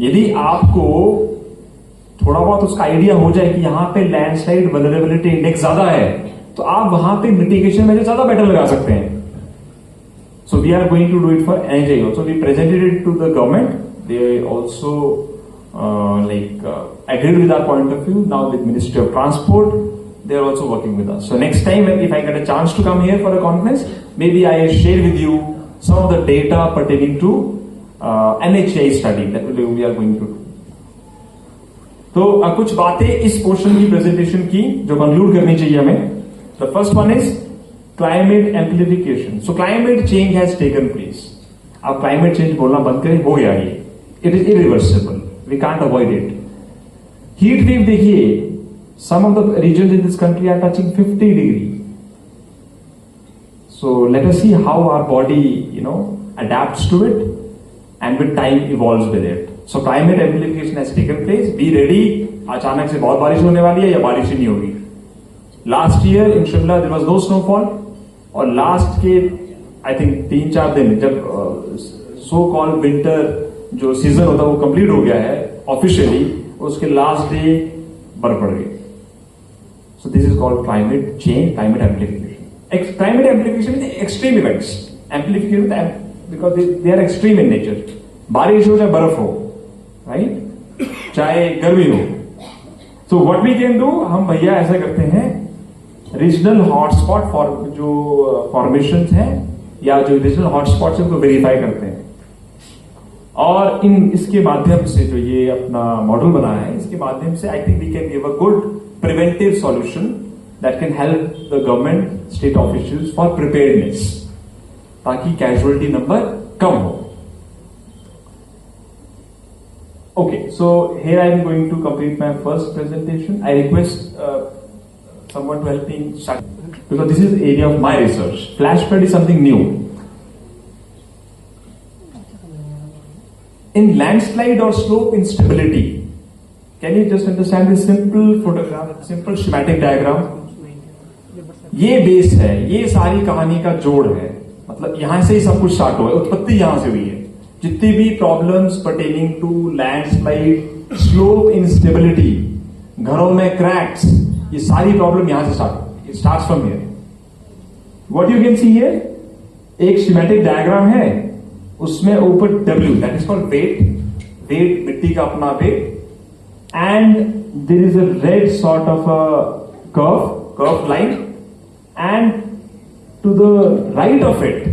यदि आपको थोड़ा बहुत उसका आइडिया हो जाए कि यहां पे लैंडस्लाइड वल्नरेबिलिटी इंडेक्स ज्यादा है, तो आप वहां पे मिटिगेशन मेजर ज्यादा बेटर लगा सकते हैं. So we are going to do it for NHA also. We presented it to the government. They also agreed with our point of view. Now with Ministry of Transport, they are also working with us. So next time if I get a chance to come here for a conference, maybe I share with you some of the data pertaining to NHA study that we are going to do. तो कुछ बातें इस portion की presentation की जो conclude करनी चाहिए हमें. The first one is climate amplification. So climate change has taken place. अब climate change बोलना बंद करें, हो गया ये. It is irreversible. We can't avoid it. Heat wave देखिए, some of the regions in this country are touching 50 degree. So let us see how our body, adapts to it, and with time evolves with it. So climate amplification has taken place. Be ready. अचानक से बहुत बारिश होने वाली है या बारिश ही नहीं होगी. Last year in Shimla there was no snowfall. और लास्ट के आई थिंक 3-4 दिन जब सो कॉल्ड विंटर जो सीजन होता है वो कंप्लीट हो गया है ऑफिशियली, उसके लास्ट डे बर्फ पड़ गई. So this is called climate change, climate amplification. Climate amplification is extreme events. Amplification because they are extreme in nature. बारिश हो चाहे बर्फ हो, राइट, चाहे गर्मी हो. So what we can do, हम भैया ऐसा करते हैं, रीजनल हॉटस्पॉट फॉर जो फॉर्मेशन है या जो रीजनल हॉटस्पॉट है उनको वेरीफाई करते हैं. और इसके माध्यम से जो ये अपना मॉडल बना है, इसके माध्यम से I think we can give a good preventive solution that can help the government, state officials for preparedness, ताकि कैजुअलिटी नंबर कम हो. Okay, so here I am going to complete my first presentation. I request someone to help me start, because this is the area of my research. Flash flood is something new. In landslide or slope instability, can you just understand this simple photograph, simple schematic diagram? ये base है, ये सारी कहानी का जोड़ है. मतलब यहां से ही सब कुछ स्टार्ट हुआ है, उत्पत्ति यहां से हुई है. जितनी भी problems pertaining to landslide, slope instability, घरों में क्रैक्स, ये सारी प्रॉब्लम यहां से start starts from here. What you can see here, एक शिमेटिक डायग्राम है, उसमें ऊपर W, that is called weight. Weight मिट्टी का अपना weight, and there is a red sort of a curve line, and to the right of it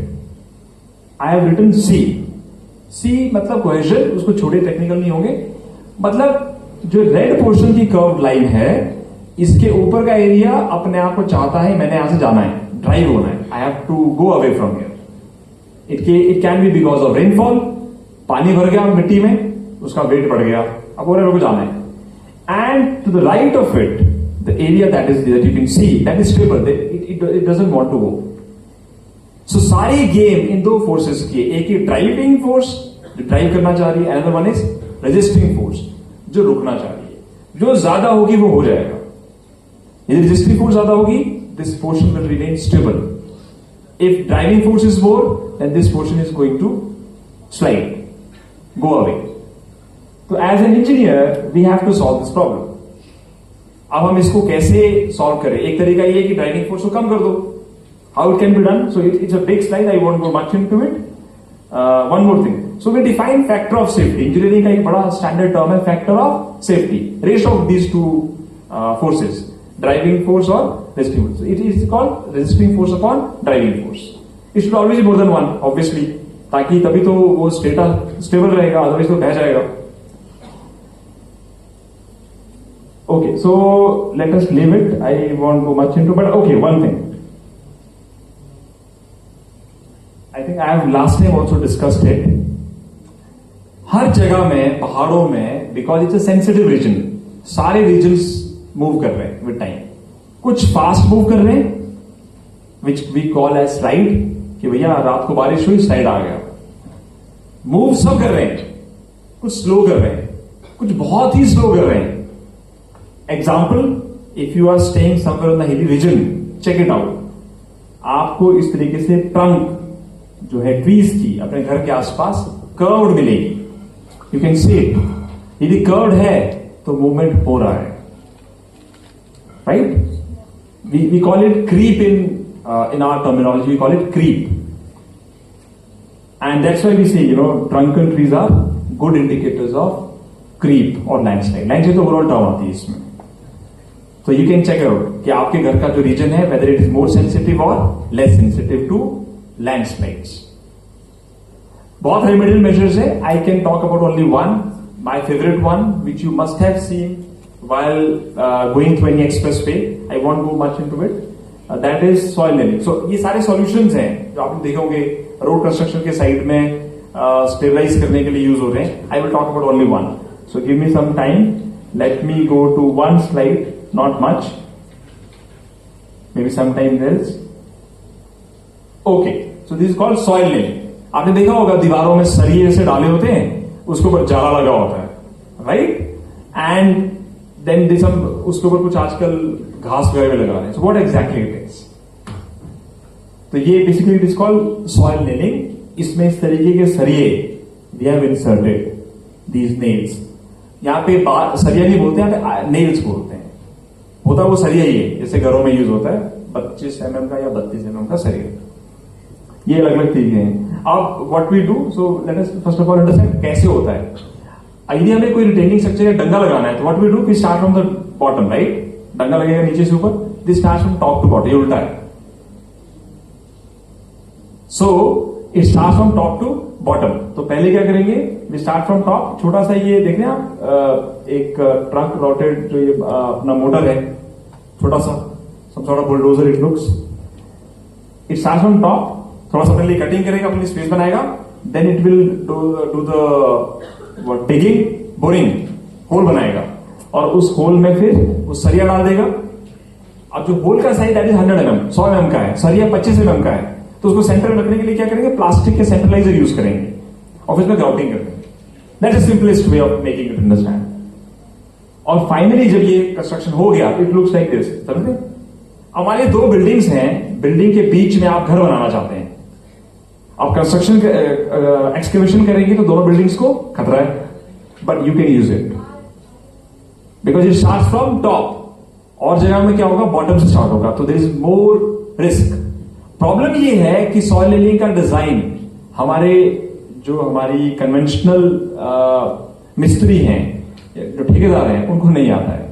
I have written C. C मतलब cohesion, उसको छोटे technical नहीं होंगे. मतलब जो रेड पोर्शन की कर्व लाइन है, इसके ऊपर का एरिया अपने आप को चाहता है मैंने यहां से जाना है, ड्राइव होना है, I have to go away from here. It can be because of rainfall, पानी भर गया मिट्टी में, उसका वेट बढ़ गया, अब बोले मेरे को जाना है. And to the right of it the area that you can see that is stable, it doesn't want to go. So सारी गेम इन दो फोर्सेस की, एक ही ड्राइविंग फोर्स जो ड्राइव करना चाह रही है, another one is resisting force जो रुकना चाह रही है. जो ज्यादा होगी वो हो जाएगा. यदि रेजिस्टिंग फोर्स ज्यादा होगी, this portion will remain stable. If driving force is more, then this portion is going to slide, go away. तो as an engineer we have to solve this problem. अब हम इसको कैसे सॉल्व करें? एक तरीका ये है कि ड्राइविंग फोर्स को कम कर दो. How it can be done? So it's a big slide. I won't go much into it. One more thing. So we define factor of safety. Engineering का एक बड़ा standard term है factor of safety. Ratio of these two forces, driving force or resisting force. It is called resisting force upon driving force. It should always be more than one, obviously. ताकि तभी तो वो stable रहेगा, otherwise तो बह जाएगा. Okay, so let us leave it. I won't go much into, but okay, one thing. I think I have last time also discussed it. हर जगह में, पहाड़ों में, because it's a sensitive region, सारे regions move कर रहे हैं with time. कुछ fast move कर रहे हैं, which we call as slide, कि भैया रात को बारिश हुई, slide आ गया. Move सब कर रहे हैं, कुछ slow कर रहे हैं, कुछ बहुत ही slow कर रहे हैं. Example, if you are staying somewhere on the hilly region, check it out. आपको इस तरीके से trunk जो है ट्रीज की अपने घर के आसपास कर्व्ड मिलेगी. You can see it. यदि कर्व्ड है तो मूवमेंट हो रहा है, right. We call it creep in our terminology, we call it creep. And that's why we say drunken trees are good indicators of creep और landslide. Landslide तो overall term आती है इसमें. तो यू कैन चेक आउट कि आपके घर का जो रीजन है, whether it is more sensitive और लेस सेंसिटिव टू landslides. बहुत remedial measures है. I can talk about only one, my favorite one, which you must have seen while going through any expressway. I won't go much into it. That is soil layering. So ये सारे solutions हैं जो आपने देखे होंगे road construction के side में. Stabilise करने के लिए यूज होते हैं. I will talk about only one. So give me some time. Let me go to one slide, not much, maybe some time else. Okay, so this is called soil nailing. आपने देखा होगा दीवारों में सरिये से डाले होते हैं, उसके ऊपर जाला लगा होता है, राइट? एंड देन दिस हम उसके ऊपर कुछ आजकल घास वगैरह लगा रहे हैं. So what exactly it is? तो ये basically it is called soil nailing. इसमें इस तरीके के सरिये we have inserted these nails. यहां पे सरिया नहीं बोलते, यहां पे नेल्स बोलते हैं. होता वो सरिया ही है जैसे घरों में यूज होता है, 25 mm का या 32 mm का सरिया. ये अलग अलग तरीके हैं. अब what we do, so let us first of all understand कैसे होता है. आइडिया में कोई रिटेनिंग स्ट्रक्चर या डंगा लगाना है, तो what we do, we start from the bottom, right? डंगा लगेगा नीचे से ऊपर. This start from top to bottom. ये उल्टा है. So it start from top to bottom. तो पहले क्या करेंगे, वी स्टार्ट फ्रॉम टॉप. छोटा सा ये देख रहे हैं आप, एक ट्रक रोटेड जो ये अपना मोटर है, छोटा सा, some sort of bulldozer it looks. It start from top. थोड़ा सा पहले कटिंग करेगा, अपनी स्पेस बनाएगा. Then it will do the digging, boring, hole बनाएगा. और उस होल में फिर वो सरिया डाल देगा. अब जो होल का size that is 100 mm, 100 mm का है. सरिया 25 mm का है. तो उसको सेंटर में रखने के लिए क्या करेंगे, प्लास्टिक के सेंट्रलाइजर यूज करेंगे और फिर ग्राउटिंग करेंगे. That is simplest way of making it understand. और फाइनली जब ये कंस्ट्रक्शन हो गया, इट लुक्स लाइक दिस. समझे? हमारे दो बिल्डिंग्स हैं, बिल्डिंग के बीच में आप घर बनाना चाहते हैं. आप कंस्ट्रक्शन एक्सकेवेशन करेंगे तो दोनों बिल्डिंग्स को खतरा है, but you can use it because it start from top. और जगह में क्या होगा, बॉटम से स्टार्ट होगा. तो there is more risk. Problem ये है कि सॉइल नेलिंग का डिजाइन हमारी कन्वेंशनल मिस्त्री हैं, जो ठेकेदार हैं, उनको नहीं आता है.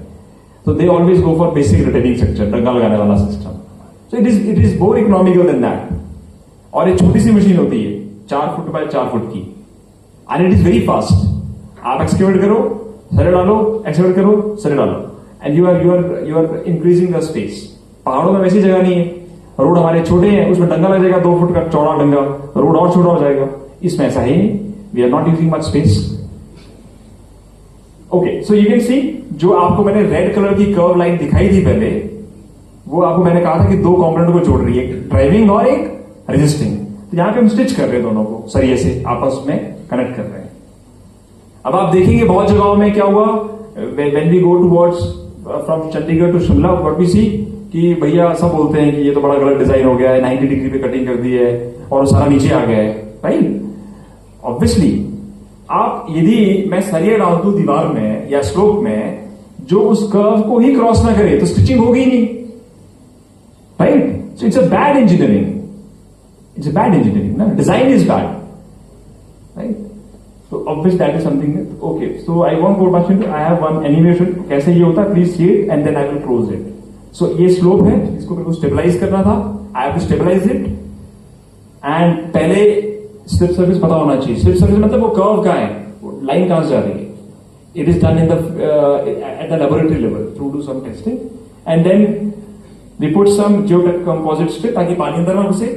तो they always go for basic retaining structure, डंगा लगाने वाला system. So it is more economical than that. और एक छोटी सी मशीन होती है 4 फुट बाय 4 फुट की, and it is very fast. आप एक्सकेवेट करो, सरे डालो, एक्सकेवेट करो, सरे डालो, and you are increasing the space. पहाड़ों में वैसी जगह नहीं है. रोड हमारे छोटे हैं, उसमें डंगा लग जाएगा 2 फुट का चौड़ा डंगा, रोड और छोटा हो जाएगा. इसमें ऐसा है नहीं. We are not using much space. Okay, so you can see, जो आपको मैंने रेड कलर की कर्व लाइन दिखाई थी पहले, वो आपको मैंने कहा था कि दो कंपोनेंट को जोड़ रही है, एक ड्राइविंग और एक रेजिस्टिंग. तो यहां पे हम स्टिच कर रहे हैं, दोनों को सरिये से आपस में कनेक्ट कर रहे हैं. अब आप देखेंगे बहुत जगहों में क्या हुआ, when we go towards from Chandigarh to Shimla, what we see, कि भैया सब बोलते हैं कि ये तो बड़ा गलत डिजाइन हो गया है, 90 डिग्री पे कटिंग कर दी है और सारा नीचे आ गया है. राइट? ऑब्वियसली आप यदि मैं सरिया डाल दूं दीवार में या स्लोप में जो उस कर्व को ही क्रॉस ना करे, तो स्टिचिंग होगी ही नहीं. Right? So it's a bad engineering. It's a bad engineering. No? Design is bad, right? So obviously that is something that, okay. So I won't go much into. I have one animation. कैसे ये होता है? Please see it and then I will close it. So ये slope है, इसको मेरे को stabilize करना था. I have to stabilize it. And पहले slip surface पता होना चाहिए. Slip surface मतलब वो curve कहाँ है? Line कहाँ से जा रही है? It is done in the at the laboratory level through do some testing, and then we put some geocomposite strip ताकि पानी अंदर ना घुसे.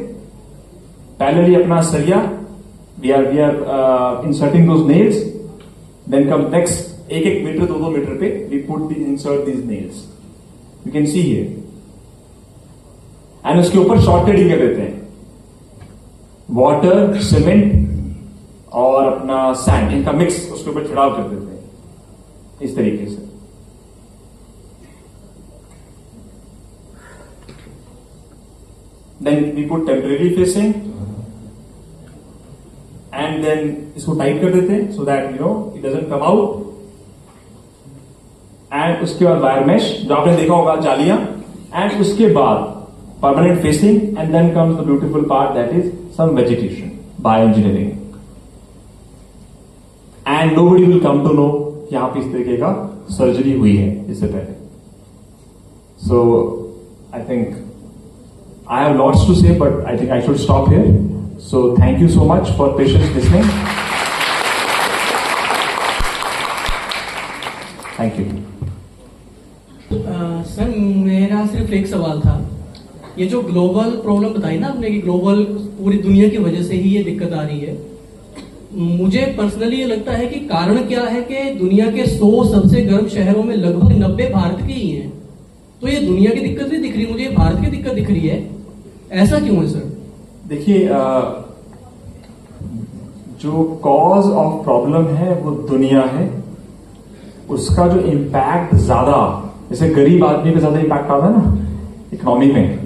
Parallelly अपना सरिया, we are inserting those nails. Then come next 1-1 metre 2-2 metre पे we insert these nails. You can see here. And उसके ऊपर शॉर्टेडिंग कर देते हैं. वाटर, सीमेंट और अपना सैंड, इनका मिक्स उसके ऊपर छिड़ाव कर देते हैं इस तरीके से. Then we put temporary facing. And then इसको टाइट कर देते हैं so that it doesn't come out. And उसके बाद वायर मेश जो आपने देखा होगा, जालियां. एंड उसके बाद permanent facing, and then comes the beautiful part that is some vegetation, bio engineering. And nobody will come to know कि यहां पे इस तरीके का सर्जरी हुई है इससे पहले. So I think I have lots to say, but I think I should stop here. So thank you so much for patience listening. Thank you. Sir मेरा सिर्फ एक सवाल था. ये जो ग्लोबल प्रॉब्लम बताई ना आपने कि ग्लोबल पूरी दुनिया की वजह से ही ये दिक्कत आ रही है, मुझे पर्सनली ये लगता है कि कारण क्या है कि दुनिया के 100 सबसे गर्म शहरों में लगभग 90 भारत के ही हैं। तो ये दुनिया की दिक्कत नहीं दिख रही, मुझे भारत की दिक्कत दिख रही है। ऐसा क्यों है सर? देखिए, जो कॉज ऑफ प्रॉब्लम है वो दुनिया है, उसका जो इम्पैक्ट ज्यादा, जैसे गरीब आदमी पे ज्यादा इम्पैक्ट आता है ना इकोनॉमी में,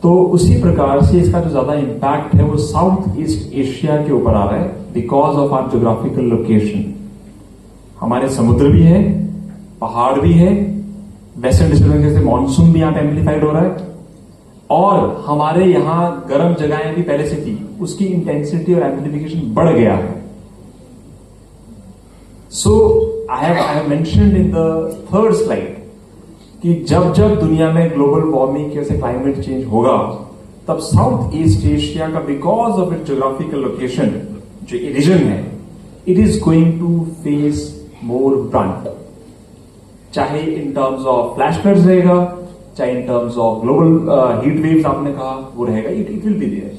तो उसी प्रकार से इसका जो ज्यादा इम्पैक्ट है वो साउथ ईस्ट एशिया के ऊपर आ रहा है because of our geographical location. हमारे समुद्र भी है, पहाड़ भी है, वेस्टर्न डिस्टर्बेंस से मानसून भी यहां पे एम्प्लीफाइड हो रहा है, और हमारे यहां गर्म जगहें भी पहले से थी, उसकी इंटेंसिटी और एम्प्लीफिकेशन बढ़ गया है। So I have mentioned in the third slide कि जब जब दुनिया में ग्लोबल वार्मिंग की वजह से क्लाइमेट चेंज होगा, तब साउथ ईस्ट एशिया का because of it geographical location जो रीजन है, it is going to face more brunt, चाहे in terms of flash floods रहेगा, चाहे in terms of global heat waves आपने कहा वो रहेगा, it will be there,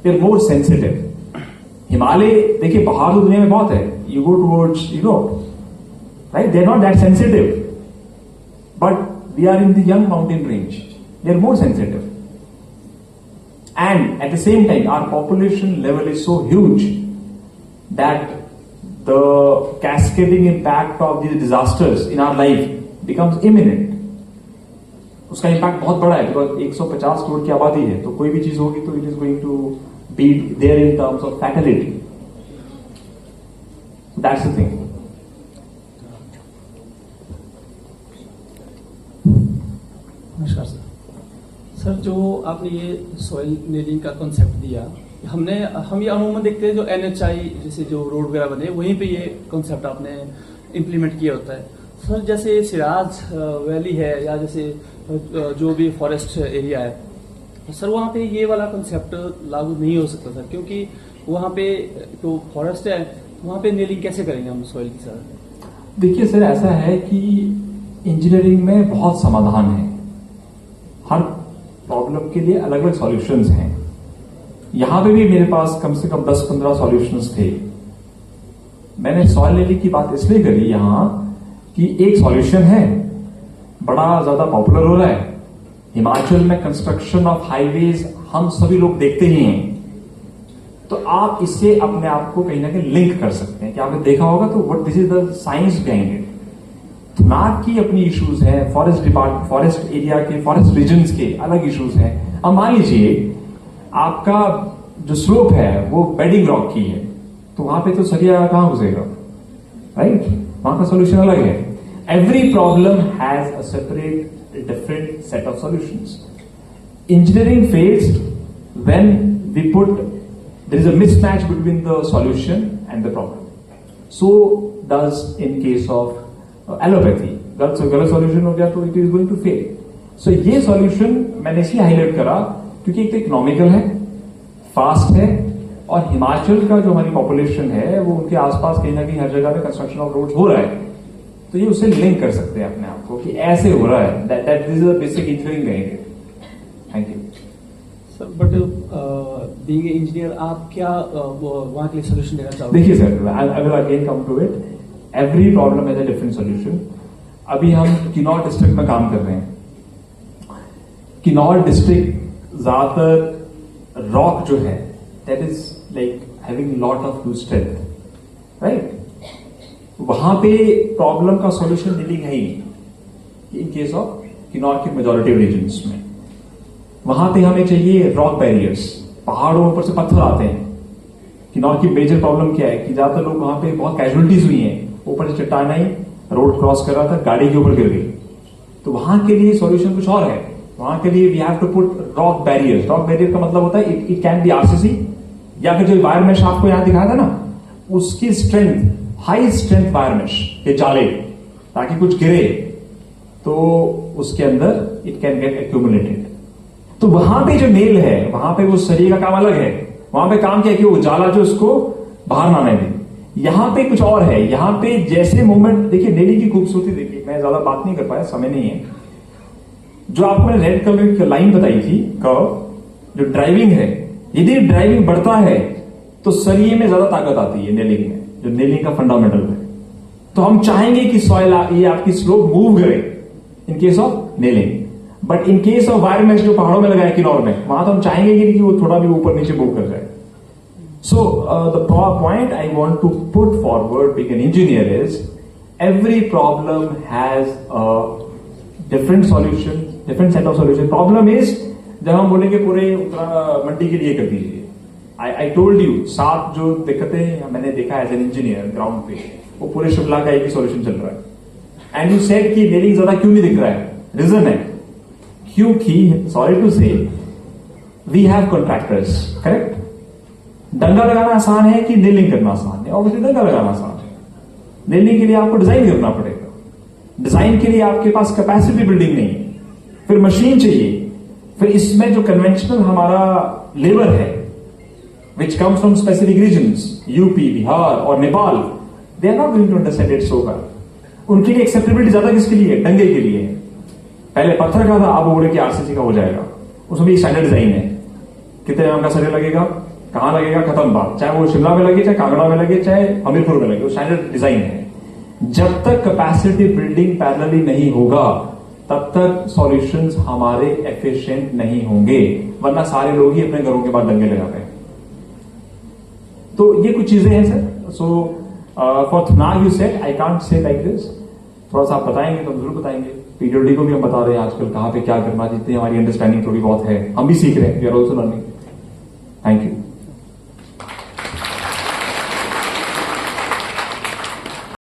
they are more sensitive. Himalaya देखिए, पहाड़ तो दुनिया में बहुत है, you go towards Europe, right, they are not that sensitive, but we are in the young mountain range, they are more sensitive, and at the same time our population level is so huge that the cascading impact of these disasters in our life becomes imminent. उसका impact बहुत बड़ा है, because 150 crore की आबादी है, तो कोई भी चीज होगी तो it is going to be there in terms of fatality, that's the thing. नमस्कार सर। सर, जो आपने ये सॉइल नेलिंग का कॉन्सेप्ट दिया, हम ये अमूमन देखते हैं जो NHI जैसे जो रोड वगैरह बने वहीं पे ये कॉन्सेप्ट आपने इम्प्लीमेंट किया होता है। सर, जैसे सिराज वैली है या जैसे जो भी फॉरेस्ट एरिया है, सर वहाँ पे ये वाला कॉन्सेप्ट लागू नहीं हो सकता सर, क्योंकि वहाँ पे तो फॉरेस्ट है, वहाँ पे नेलिंग कैसे करेंगे हम सॉइल की सर? देखिए सर, ऐसा है कि इंजीनियरिंग में बहुत समाधान है, हर प्रॉब्लम के लिए अलग अलग सॉल्यूशंस हैं। यहां पे भी मेरे पास कम से कम 10-15 सॉल्यूशंस थे। मैंने सॉइल नेलिंग की बात इसलिए करी यहां कि एक सॉल्यूशन है, बड़ा ज्यादा पॉपुलर हो रहा है। हिमाचल में कंस्ट्रक्शन ऑफ हाईवेज हम सभी लोग देखते ही हैं, तो आप इससे अपने आप को कहीं ना कहीं लिंक कर सकते हैं कि आपने देखा होगा, तो what this is the science behind it. Thunag की अपनी इश्यूज हैं, फॉरेस्ट डिपार्टमेंट, फॉरेस्ट एरिया के, फॉरेस्ट रीजन्स के अलग इश्यूज हैं। अब मान लीजिए आपका जो स्लोप है वो बेडिंग रॉक की है, तो वहां पे तो सरिया कहां घुसेगा, राइट? वहां का सोल्यूशन अलग है। Every problem has a separate different set of solutions. Engineering fails when we put there is a mismatch between the solution and the problem. So does in case of allopathy, गलत solution हो गया तो it is going to fail. सो ये solution मैंने इसलिए highlight करा क्योंकि एक तो इकोनॉमिकल है, फास्ट है, और हिमाचल का जो हमारी पॉपुलेशन है वो उनके आसपास कहीं ना कहीं हर जगह पे कंस्ट्रक्शन ऑफ रोड हो रहा है, तो ये उससे लिंक कर सकते हैं अपने आप को कि ऐसे हो रहा है। That this is the basic engineering behind it. Thank you sir. But being engineer आप क्या वहां के लिए सोल्यूशन देना चाहोगे? देखिए sir, I will again come to it, every problem has a different solution. अभी हम किन्नौर डिस्ट्रिक्ट में काम कर रहे हैं। किन्नौर डिस्ट्रिक्ट ज्यादातर रॉक जो है that is like having lot of loose strength, right? वहां पे प्रॉब्लम का सॉल्यूशन नेलिंग है ही नहीं इन केस ऑफ किन्नौर के मेजॉरिटी रीजन्स में। वहां पे हमें चाहिए रॉक बैरियर्स, पहाड़ों ऊपर से पत्थर आते हैं। किन्नौर की मेजर प्रॉब्लम क्या है कि ज्यादातर लोग वहां पे बहुत कैजुअलिटीज हुई हैं, ऊपर से चट्टान आई, रोड क्रॉस कर रहा था, गाड़ी के ऊपर गिर गई। तो वहां के लिए सॉल्यूशन कुछ और है। वहां के लिए we have to put rock barriers. Rock barrier का मतलब होता है इट कैन बी RCC, या फिर जो वायर मेश आपको यहां दिखाया था ना, उसकी strength, high strength wire mesh के जाले, ताकि कुछ गिरे तो उसके अंदर इट कैन गेट एक्यूमुलेटेड। तो वहां पे जो नेल है, वहां पे वो सरिये का काम अलग है। वहां पे काम क्या है कि वो जाला जो उसको बाहर ना आने दे। यहां पे कुछ और है। यहां पे जैसे मूवमेंट देखिए, नेलिंग की खूबसूरती देखिए, मैं ज्यादा बात नहीं कर पाया, समय नहीं है। जो आपको मैंने रेड कलर की लाइन बताई थी कर्व, जो ड्राइविंग है, यदि ड्राइविंग बढ़ता है तो सरिये में ज्यादा ताकत आती है नेलिंग में, जो नेलिंग का फंडामेंटल है। तो हम चाहेंगे कि सॉइल ये आपकी स्लोप मूव करे इन case of nailing, but in case of wire mesh जो पहाड़ों में लगाया किनौर में, वहां तो हम चाहेंगे कि वो थोड़ा भी ऊपर नीचे मूव कर जाए। So the point I want to put forward being an engineer is every problem has a different solution, different set of solution. Problem is जब हम बोलेंगे पूरे मंडी के लिए कर दीजिए, I told you 7 जो दिक्कतें मैंने देखा एज एन इंजीनियर ग्राउंड पे, वो पूरे शिमला का एक ही सॉल्यूशन चल रहा है। एंड यू सेड कि नेलिंग ज्यादा क्यों नहीं दिख रहा है? रीजन है क्योंकि सॉरी टू से वी हैव कॉन्ट्रैक्टर्स, करेक्ट? डंगा लगाना आसान है कि नेलिंग करना आसान है? ऑब्वियसली डंगा लगाना आसान है। नेलिंग के लिए आपको डिजाइन करना पड़ेगा, डिजाइन के लिए आपके पास कैपेसिटी बिल्डिंग नहीं है, फिर मशीन चाहिए, फिर इसमें जो कन्वेंशनल हमारा लेबर है which comes from specific regions, UP, Bihar और Nepal, they are not going to understand it so well. उनके लिए एक्सेप्टेबिलिटी ज्यादा किसके लिए है? डंगे के लिए है। पहले पत्थर का था, अब बोले कि आरसीसी का हो जाएगा, उसमें भी स्टैंडर्ड डिजाइन है। कितने एमएम का सरिया लगेगा, कहां लगेगा, खत्म बात। चाहे वो शिमला में लगे, चाहे कांगड़ा में लगे, चाहे हमीरपुर में लगे, वो स्टैंडर्ड डिजाइन है। जब तक कैपेसिटी बिल्डिंग पैरेलली नहीं होगा तब तक सॉल्यूशंस हमारे एफिशिएंट नहीं होंगे, वरना सारे लोग ही अपने घरों के बाद दंगे लगाते हैं। तो ये कुछ चीजें हैं sir. So for Thunag you said I can't say like this, थोड़ा सा आप बताएंगे तो हम जरूर बताएंगे। पीडब्ल्यूडी को भी हम बता रहे हैं आजकल कहां पे क्या करना, जितनी हमारी अंडरस्टैंडिंग थोड़ी बहुत है, हम भी सीख रहे हैं, we are also learning. Thank you.